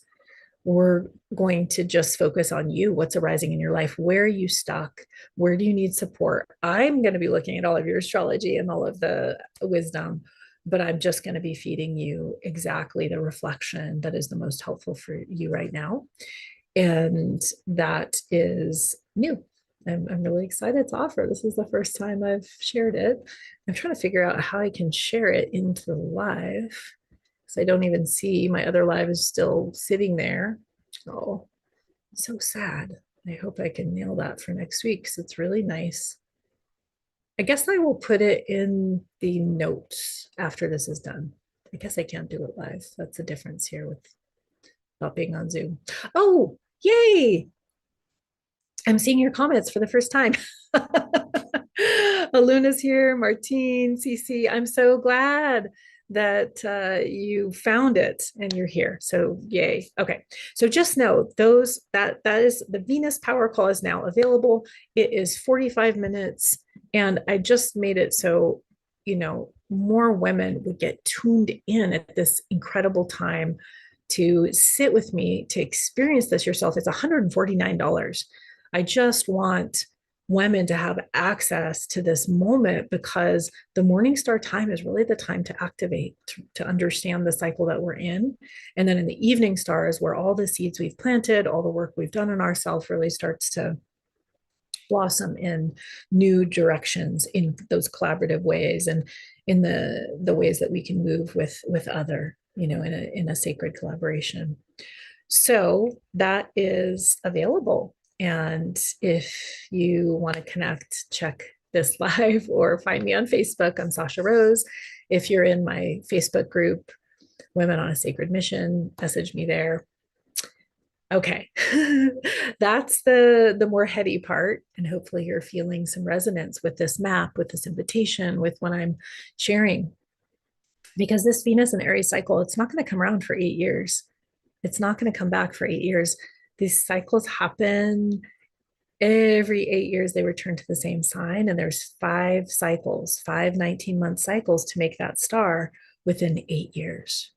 We're going to just focus on you, what's arising in your life, where are you stuck, where do you need support. I'm going to be looking at all of your astrology and all of the wisdom, but I'm just going to be feeding you exactly the reflection that is the most helpful for you right now. And that is new. I'm really excited to offer. This is the first time I've shared it. I'm trying to figure out how I can share it into the live, because I don't even see my other live is still sitting there. Oh, so sad. I hope I can nail that for next week because it's really nice. I guess I will put it in the notes after this is done. I guess I can't do it live. That's the difference here with not being on Zoom. Oh, yay! I'm seeing your comments for the first time. Aluna's here, Martine, Cece. I'm so glad that you found it and you're here. So yay. Okay. So just know that is the Venus Power Call is now available. It is 45 minutes. And I just made it so, more women would get tuned in at this incredible time to sit with me to experience this yourself. It's $149. I just want women to have access to this moment because the morning star time is really the time to activate, to understand the cycle that we're in. And then in the evening star is where all the seeds we've planted, all the work we've done in ourselves really starts to blossom in new directions in those collaborative ways and in the ways that we can move with other, in a sacred collaboration. So that is available. And if you want to connect, check this live or find me on Facebook. I'm Sasha Rose. If you're in my Facebook group, Women on a Sacred Mission, message me there. Okay, that's the more heady part. And hopefully you're feeling some resonance with this map, with this invitation, with what I'm sharing. Because this Venus and Aries cycle, it's not going to come around for 8 years. It's not going to come back for 8 years. These cycles happen every 8 years. They return to the same sign, and there's 5 cycles, 5 19-month cycles to make that star within 8 years.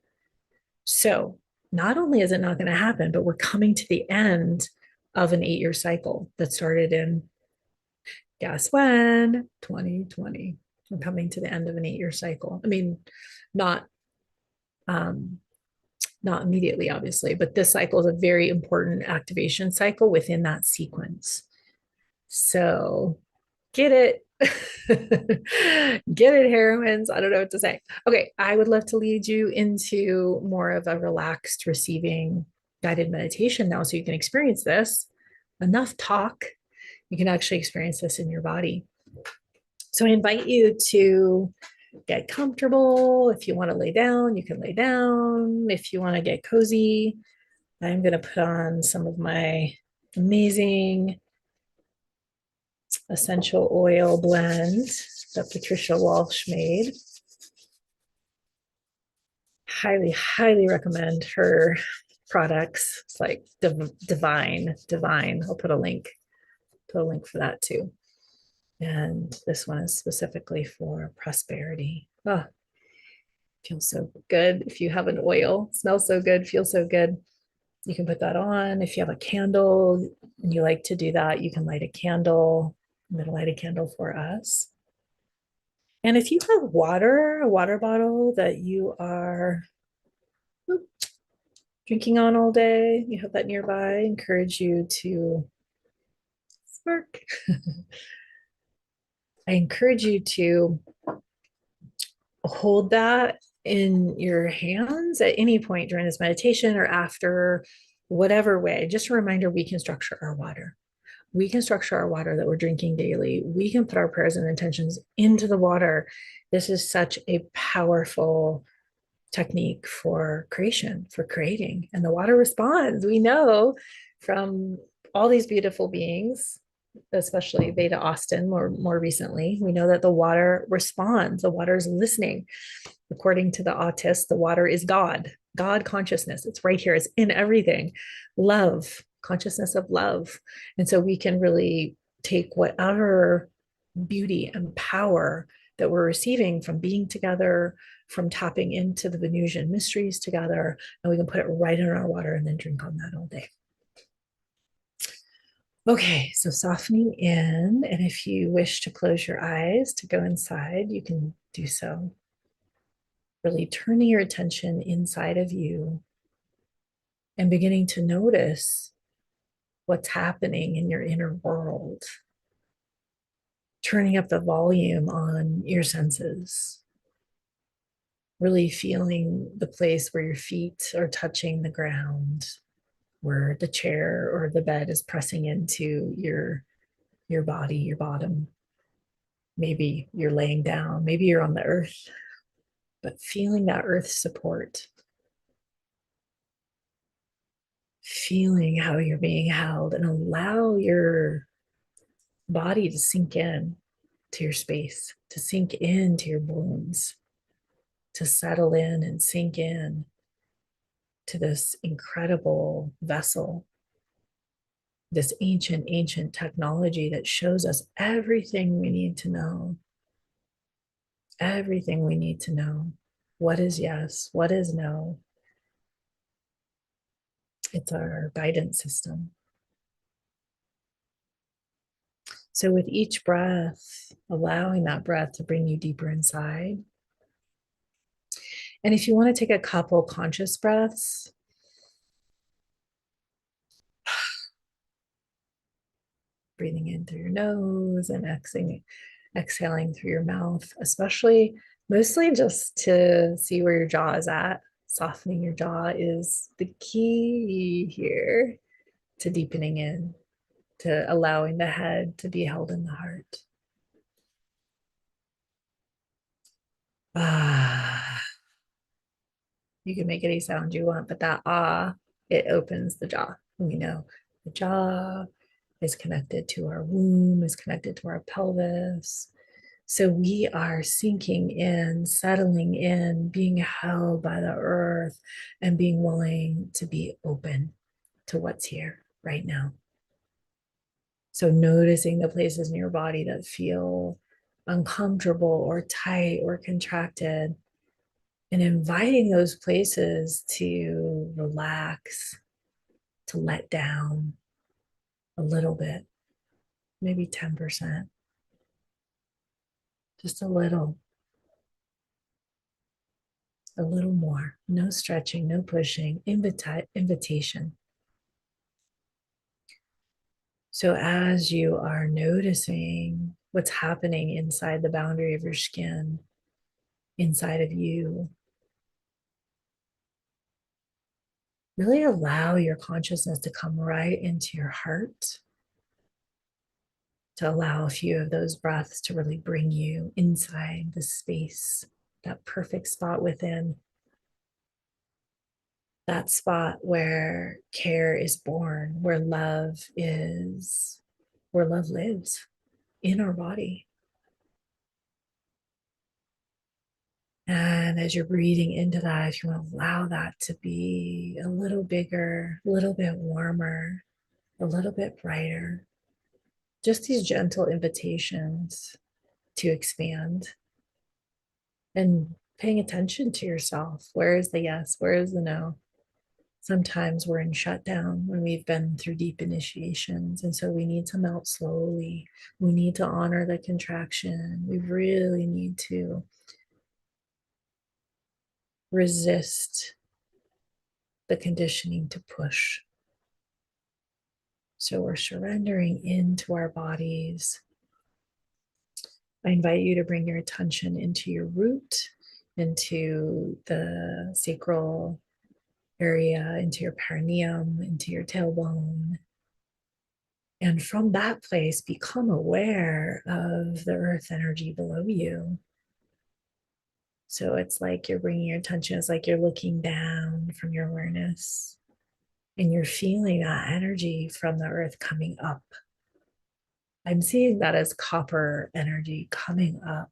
So not only is it not going to happen, but we're coming to the end of an 8-year cycle that started in, guess when? 2020. We're coming to the end of an 8-year cycle. I mean, not not immediately, obviously, but this cycle is a very important activation cycle within that sequence. So get it. Get it, heroines. I don't know what to say. Okay, I would love to lead you into more of a relaxed receiving guided meditation now so you can experience this. Enough talk. You can actually experience this in your body. So I invite you to get comfortable. If you want to lay down, you can lay down. If you want to get cozy, I'm going to put on some of my amazing essential oil blend that Patricia Walsh made. Highly, highly recommend her products. It's like divine. I'll put a link for that too. And this one is specifically for prosperity. Oh, feels so good. If you have an oil, smells so good, feels so good. You can put that on. If you have a candle and you like to do that, you can light a candle. I'm going to light a candle for us. And if you have water, a water bottle that you are drinking on all day, you have that nearby, I encourage you to smirk. I encourage you to hold that in your hands at any point during this meditation or after, whatever way. Just a reminder, we can structure our water. We can structure our water that we're drinking daily. We can put our prayers and intentions into the water. This is such a powerful technique for creation, for creating. And the water responds. We know from all these beautiful beings, especially Veda Austin more recently, we know that the water responds. The water is listening. According to the autist, the water is God. God consciousness. It's right here. It's in everything. Love, consciousness of love. And so we can really take whatever beauty and power that we're receiving from being together, from tapping into the Venusian mysteries together, and we can put it right in our water and then drink on that all day. Okay, so softening in, and if you wish to close your eyes to go inside, you can do so. Really turning your attention inside of you and beginning to notice what's happening in your inner world, turning up the volume on your senses, really feeling the place where your feet are touching the ground, where the chair or the bed is pressing into your body, your bottom. Maybe you're laying down, maybe you're on the earth, but feeling that earth support, feeling how you're being held, and allow your body to sink in to your space, to sink into your bones, to settle in and sink in to this incredible vessel, this ancient technology that shows us everything we need to know, everything we need to know. What is yes? What is no? It's our guidance system. So, with each breath, allowing that breath to bring you deeper inside. And if you want to take a couple conscious breaths, breathing in through your nose and exhaling through your mouth, especially mostly just to see where your jaw is at. Softening your jaw is the key here to deepening in, to allowing the head to be held in the heart. Ah, you can make any sound you want, but that it opens the jaw. We know the jaw is connected to our womb, is connected to our pelvis. So we are sinking in, settling in, being held by the earth, and being willing to be open to what's here right now. So noticing the places in your body that feel uncomfortable or tight or contracted, and inviting those places to relax, to let down a little bit, maybe 10%, just a little more. No stretching, no pushing, invitation. So as you are noticing what's happening inside the boundary of your skin, inside of you, really allow your consciousness to come right into your heart, to allow a few of those breaths to really bring you inside the space, that perfect spot within, that spot where care is born, where love lives in our body. And as you're breathing into that, if you want to allow that to be a little bigger, a little bit warmer, a little bit brighter, just these gentle invitations to expand and paying attention to yourself. Where is the yes? Where is the no? Sometimes we're in shutdown when we've been through deep initiations. And so we need to melt slowly. We need to honor the contraction. We really need to resist the conditioning to push. So we're surrendering into our bodies. I invite you to bring your attention into your root, into the sacral area, into your perineum, into your tailbone. And from that place, become aware of the earth energy below you. So it's like you're bringing your attention, it's like you're looking down from your awareness and you're feeling that energy from the earth coming up. I'm seeing that as copper energy coming up.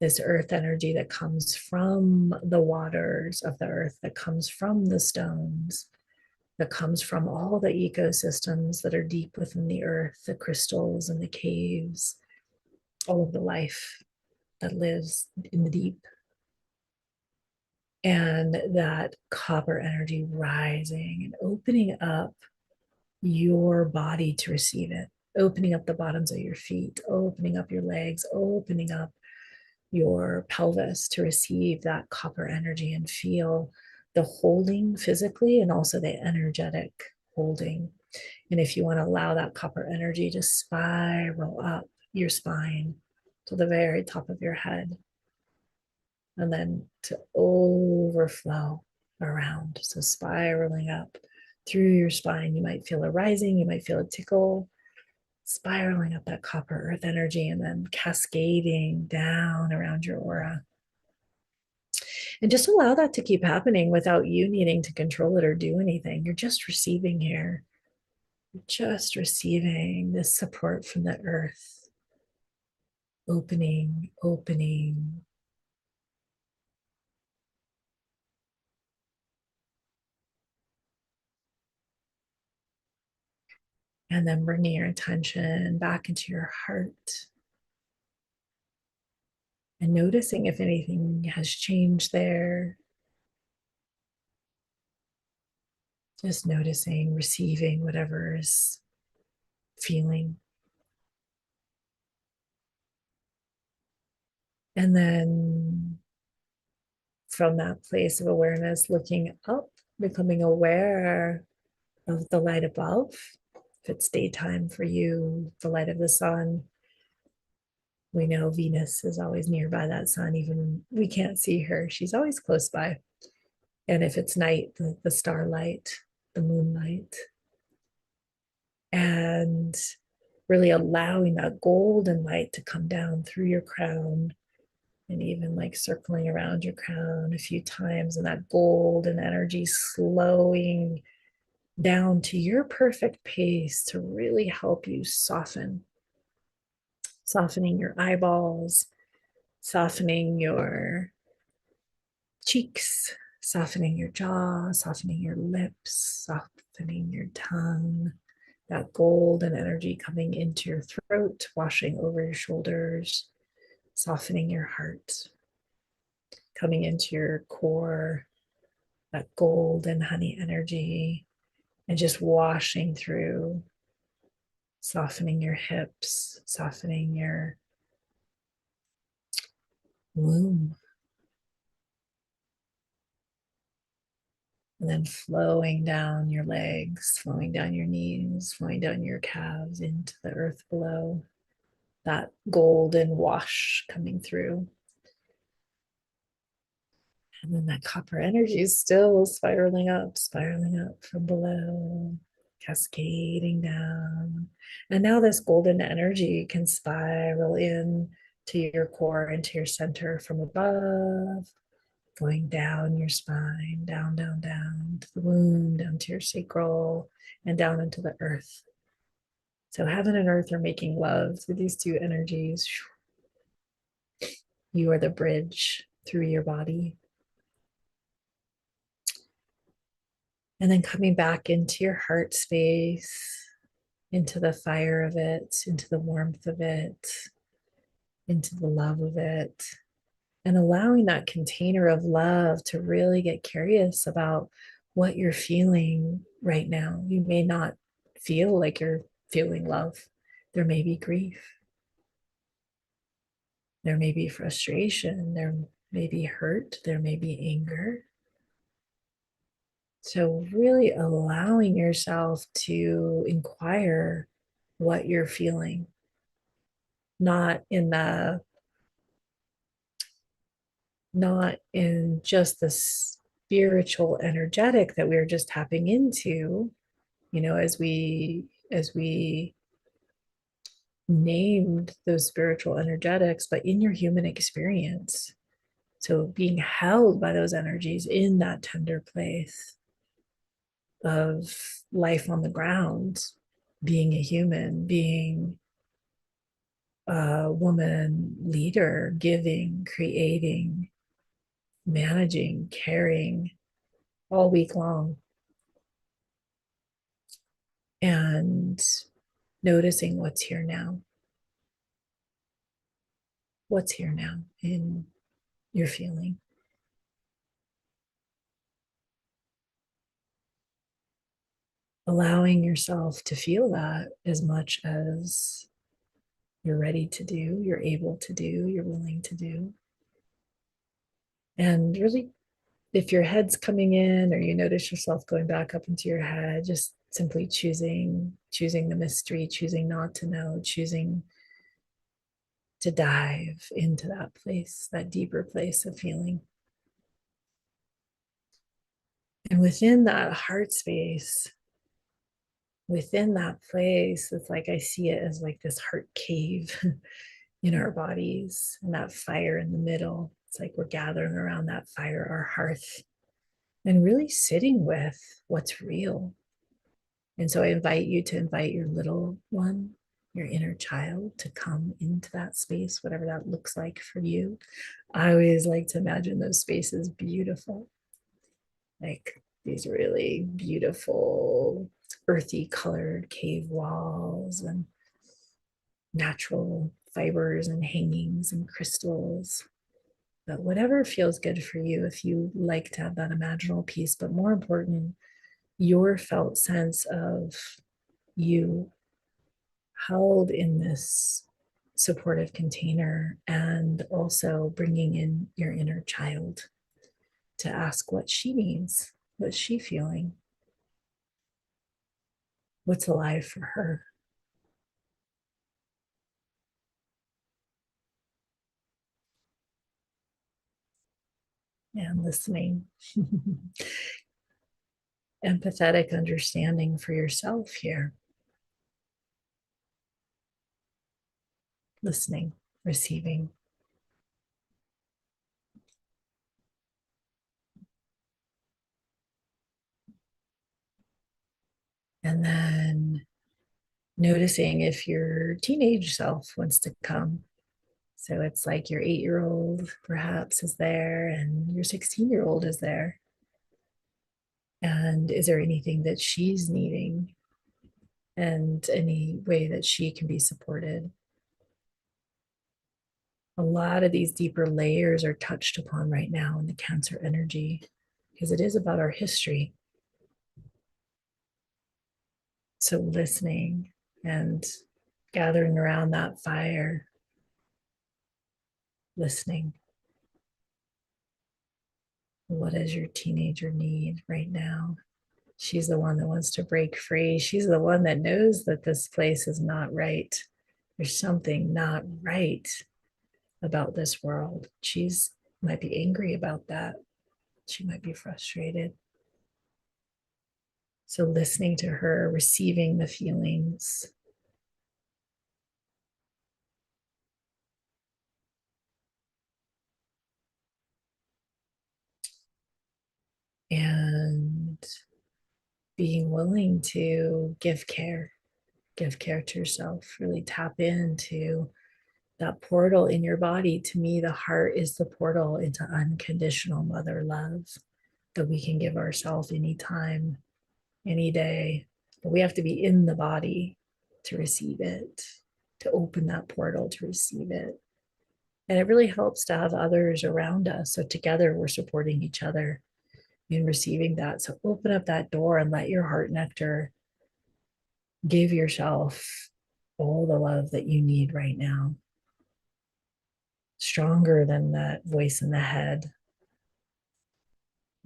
this earth energy that comes from the waters of the earth, that comes from the stones, that comes from all the ecosystems that are deep within the earth, the crystals and the caves, all of the life that lives in the deep. And that copper energy rising and opening up your body to receive it, opening up the bottoms of your feet, opening up your legs, opening up your pelvis to receive that copper energy and feel the holding physically and also the energetic holding. And if you want to allow that copper energy to spiral up your spine to the very top of your head, and then to overflow around. So spiraling up through your spine, you might feel a rising, you might feel a tickle, spiraling up that copper earth energy and then cascading down around your aura. And just allow that to keep happening without you needing to control it or do anything. You're just receiving here. You're just receiving this support from the earth. Opening, opening. And then bringing your attention back into your heart and noticing if anything has changed there. Just noticing, receiving whatever is feeling. And then from that place of awareness, looking up, becoming aware of the light above. If it's daytime for you, the light of the sun. We know Venus is always nearby that sun, even we can't see her. She's always close by. And if it's night, the starlight, the moonlight. And really allowing that golden light to come down through your crown and even like circling around your crown a few times, and that golden energy slowing down to your perfect pace to really help you softening your eyeballs, softening your cheeks, softening your jaw, softening your lips, softening your tongue. That golden energy coming into your throat, washing over your shoulders, softening your heart, coming into your core, that golden honey energy, and just washing through, softening your hips, softening your womb, and then flowing down your legs, flowing down your knees, flowing down your calves into the earth below. That golden wash coming through. And then that copper energy is still spiraling up from below, cascading down. And now this golden energy can spiral in to your core, into your center from above, going down your spine, down to the womb, down to your sacral, and down into the earth. So heaven and earth are making love through these two energies. You are the bridge through your body. And then coming back into your heart space, into the fire of it, into the warmth of it, into the love of it, and allowing that container of love to really get curious about what you're feeling right now. You may not feel like you're feeling love. There may be grief. There may be frustration. There may be hurt. There may be anger. So, really allowing yourself to inquire what you're feeling, not in just the spiritual energetic that we are just tapping into, as we named those spiritual energetics, but in your human experience. So being held by those energies in that tender place of life on the ground, being a human, being woman leader, giving, creating, managing, caring all week long, and noticing what's here now. What's here now in your feeling. Allowing yourself to feel that as much as you're ready to do, you're able to do, you're willing to do. And really, if your head's coming in or you notice yourself going back up into your head, just simply choosing the mystery, choosing not to know, choosing to dive into that place, that deeper place of feeling. And within that heart space, within that place, it's like I see it as like this heart cave in our bodies, and that fire in the middle. It's like we're gathering around that fire, our hearth, and really sitting with what's real. And so I invite you to invite your little one, your inner child, to come into that space, whatever that looks like for you. I always like to imagine those spaces beautiful, like these really beautiful, earthy colored cave walls and natural fibers and hangings and crystals. But whatever feels good for you, if you like to have that imaginal piece, but more important, your felt sense of you held in this supportive container, and also bringing in your inner child to ask what she needs, what's she feeling, what's alive for her. And listening, empathetic understanding for yourself here, listening, receiving. And then noticing if your teenage self wants to come. So it's like your 8-year-old perhaps is there, and your 16-year-old is there. And is there anything that she's needing, and any way that she can be supported? A lot of these deeper layers are touched upon right now in the Cancer energy, because it is about our history. So listening and gathering around that fire, listening. What does your teenager need right now? She's the one that wants to break free. She's the one that knows that this place is not right. There's something not right about this world. She's might be angry about that. She might be frustrated. So listening to her, receiving the feelings, and being willing to give care to yourself, really tap into that portal in your body. To me, the heart is the portal into unconditional mother love that we can give ourselves anytime, any day. But we have to be in the body to receive it, to open that portal to receive it. And it really helps to have others around us. So together we're supporting each other in receiving that. So open up that door and let your heart nectar give yourself all the love that you need right now, stronger than that voice in the head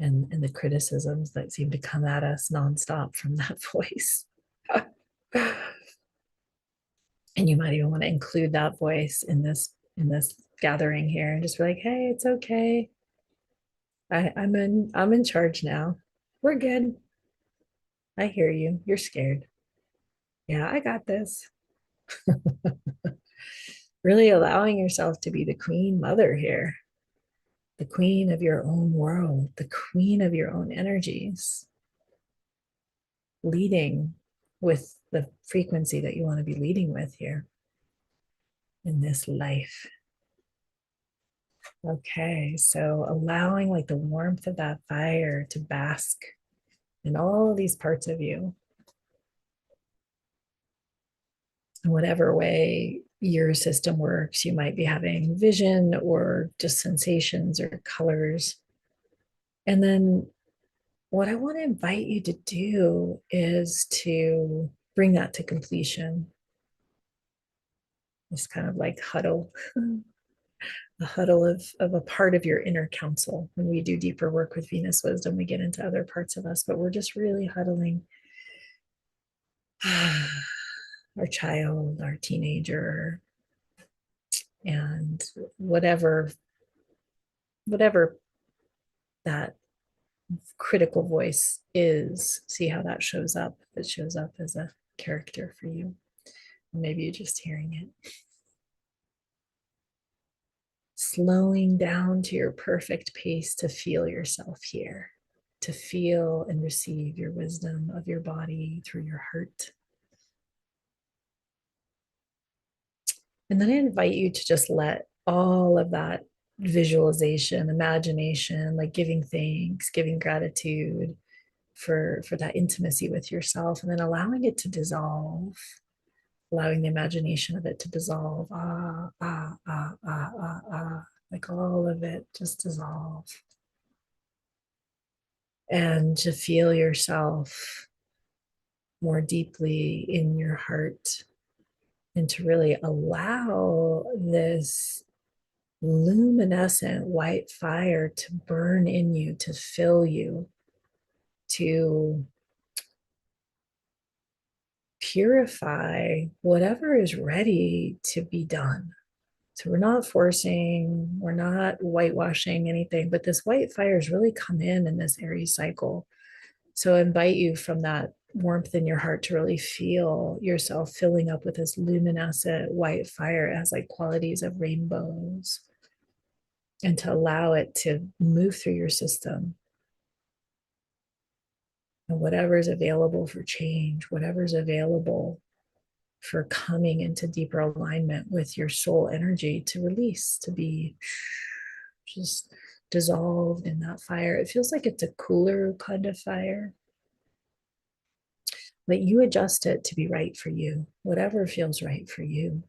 and the criticisms that seem to come at us nonstop from that voice. And you might even want to include that voice in this gathering here, and just be like, hey, it's okay. I'm in charge now. We're good. I hear you. You're scared. Yeah, I got this. Really allowing yourself to be the queen mother here, the queen of your own world, the queen of your own energies, leading with the frequency that you want to be leading with here. in this life. Okay, so allowing like the warmth of that fire to bask in all of these parts of you, in whatever way your system works. You might be having vision or just sensations or colors. And then what I want to invite you to do is to bring that to completion. This kind of like huddle, a huddle of a part of your inner council. When we do deeper work with Venus wisdom, we get into other parts of us, but we're just really huddling our child, our teenager, and whatever that critical voice is. See how that shows up. If it shows up as a character for you, maybe you're just hearing it. Slowing down to your perfect pace to feel yourself here, to feel and receive your wisdom of your body through your heart. And then I invite you to just let all of that visualization, imagination, like giving thanks, giving gratitude for that intimacy with yourself, and then allowing it to dissolve, allowing the imagination of it to dissolve. Like all of it just dissolve. And to feel yourself more deeply in your heart, and to really allow this luminescent white fire to burn in you, to fill you, to purify whatever is ready to be done. So we're not forcing, we're not whitewashing anything, but this white fire has really come in this Aries cycle. So I invite you from that warmth in your heart to really feel yourself filling up with this luminescent white fire. It has like qualities of rainbows, and to allow it to move through your system. And whatever's available for change, whatever's available for coming into deeper alignment with your soul energy, to release, to be just dissolved in that fire. It feels like it's a cooler kind of fire, but you adjust it to be right for you, whatever feels right for you.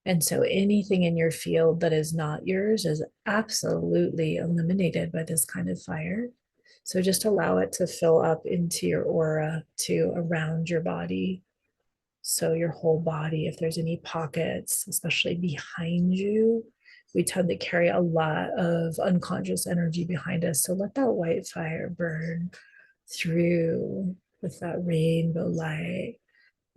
And so anything in your field that is not yours is absolutely eliminated by this kind of fire. So just allow it to fill up into your aura, to around your body. So your whole body, if there's any pockets, especially behind you, we tend to carry a lot of unconscious energy behind us. So let that white fire burn through with that rainbow light.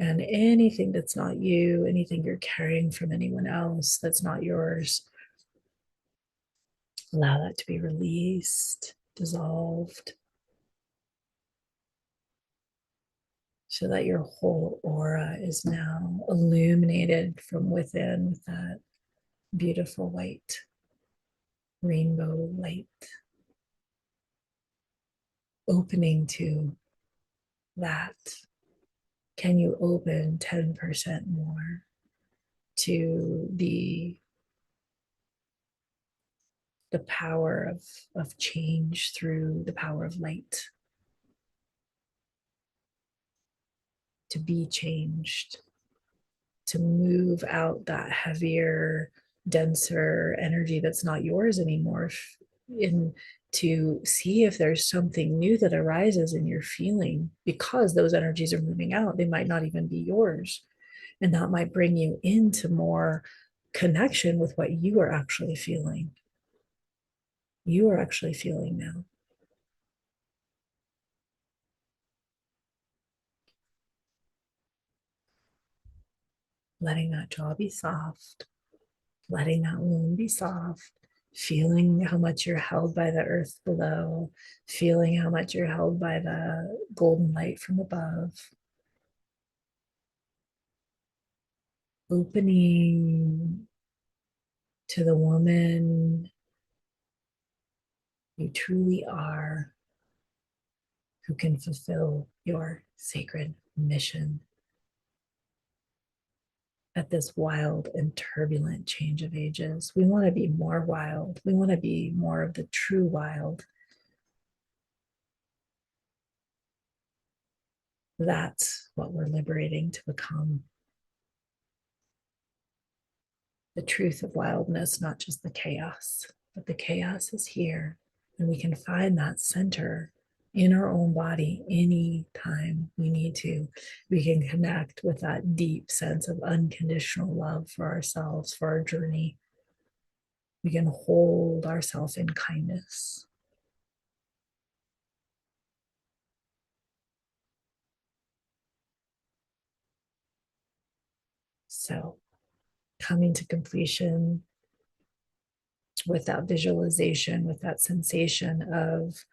And anything that's not you, anything you're carrying from anyone else that's not yours, allow that to be released, dissolved, so that your whole aura is now illuminated from within with that beautiful white rainbow light, opening to that. Can you open 10% more to the power of change through the power of light, to be changed, to move out that heavier, denser energy that's not yours anymore, in to see if there's something new that arises in your feeling, because those energies are moving out. They might not even be yours. And that might bring you into more connection with what you are actually feeling. You are actually feeling now. Letting that jaw be soft, letting that womb be soft, feeling how much you're held by the earth below, feeling how much you're held by the golden light from above. Opening to the woman you truly are, who can fulfill your sacred mission at this wild and turbulent change of ages. We want to be more wild. We want to be more of the true wild. That's what we're liberating to become. The truth of wildness, not just the chaos, but the chaos is here. And we can find that center in our own body anytime we need to. We can connect with that deep sense of unconditional love for ourselves, for our journey. We can hold ourselves in kindness. So, coming to completion with that visualization, with that sensation of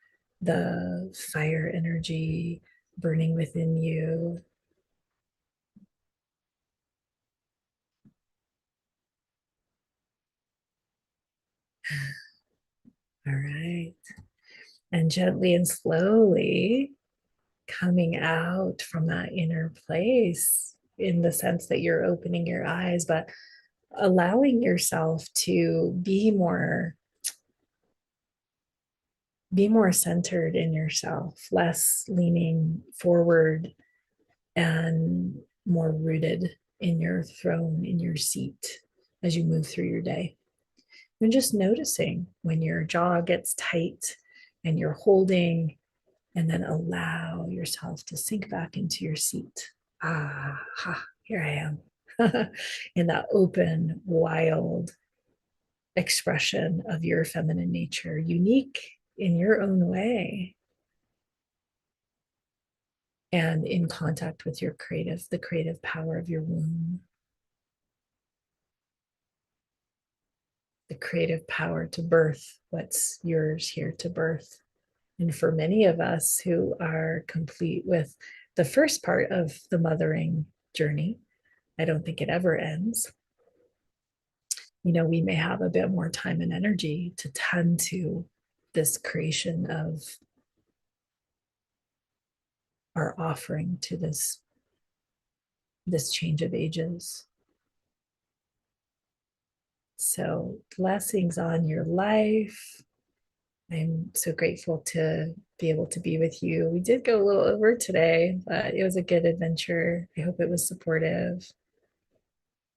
the fire energy burning within you. All right. And gently and slowly coming out from that inner place in the sense that you're opening your eyes, but allowing yourself to be more centered in yourself, less leaning forward and more rooted in your throne, in your seat as you move through your day. And just noticing when your jaw gets tight and you're holding, and then allow yourself to sink back into your seat. Ah, ha, here I am. In that open, wild expression of your feminine nature, unique in your own way, and in contact with your the creative power of your womb, the creative power to birth what's yours here to birth. And for many of us who are complete with the first part of the mothering journey, I don't think it ever ends. You know, we may have a bit more time and energy to tend to this creation of our offering to this change of ages. So blessings on your life. I'm so grateful to be able to be with you. We did go a little over today, but it was a good adventure. I hope it was supportive.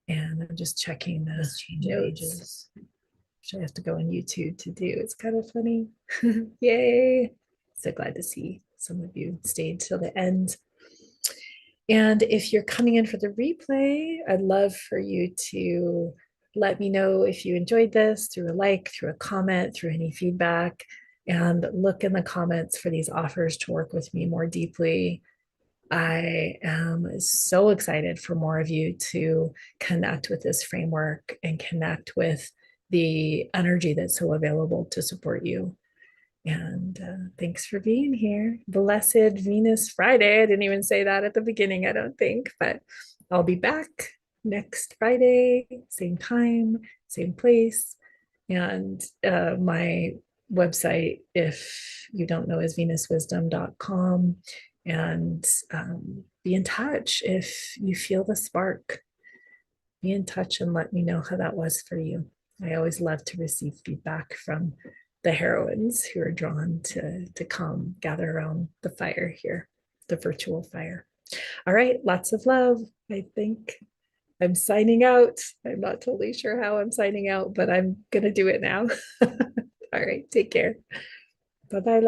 And I'm just checking the change of ages, which I have to go on YouTube to do. It's kind of funny. Yay. So glad to see some of you stayed till the end. And if you're coming in for the replay, I'd love for you to let me know if you enjoyed this through a like, through a comment, through any feedback, and look in the comments for these offers to work with me more deeply. I am so excited for more of you to connect with this framework and connect with the energy that's so available to support you. And thanks for being here. Blessed Venus Friday. I didn't even say that at the beginning, I don't think, but I'll be back next Friday, same time, same place. And my website, if you don't know, is venuswisdom.com. And be in touch if you feel the spark. Be in touch and let me know how that was for you. I always love to receive feedback from the heroines who are drawn to come gather around the fire here, the virtual fire. All right, lots of love. I think I'm signing out. I'm not totally sure how I'm signing out, but I'm going to do it now. All right, take care. Bye bye, love.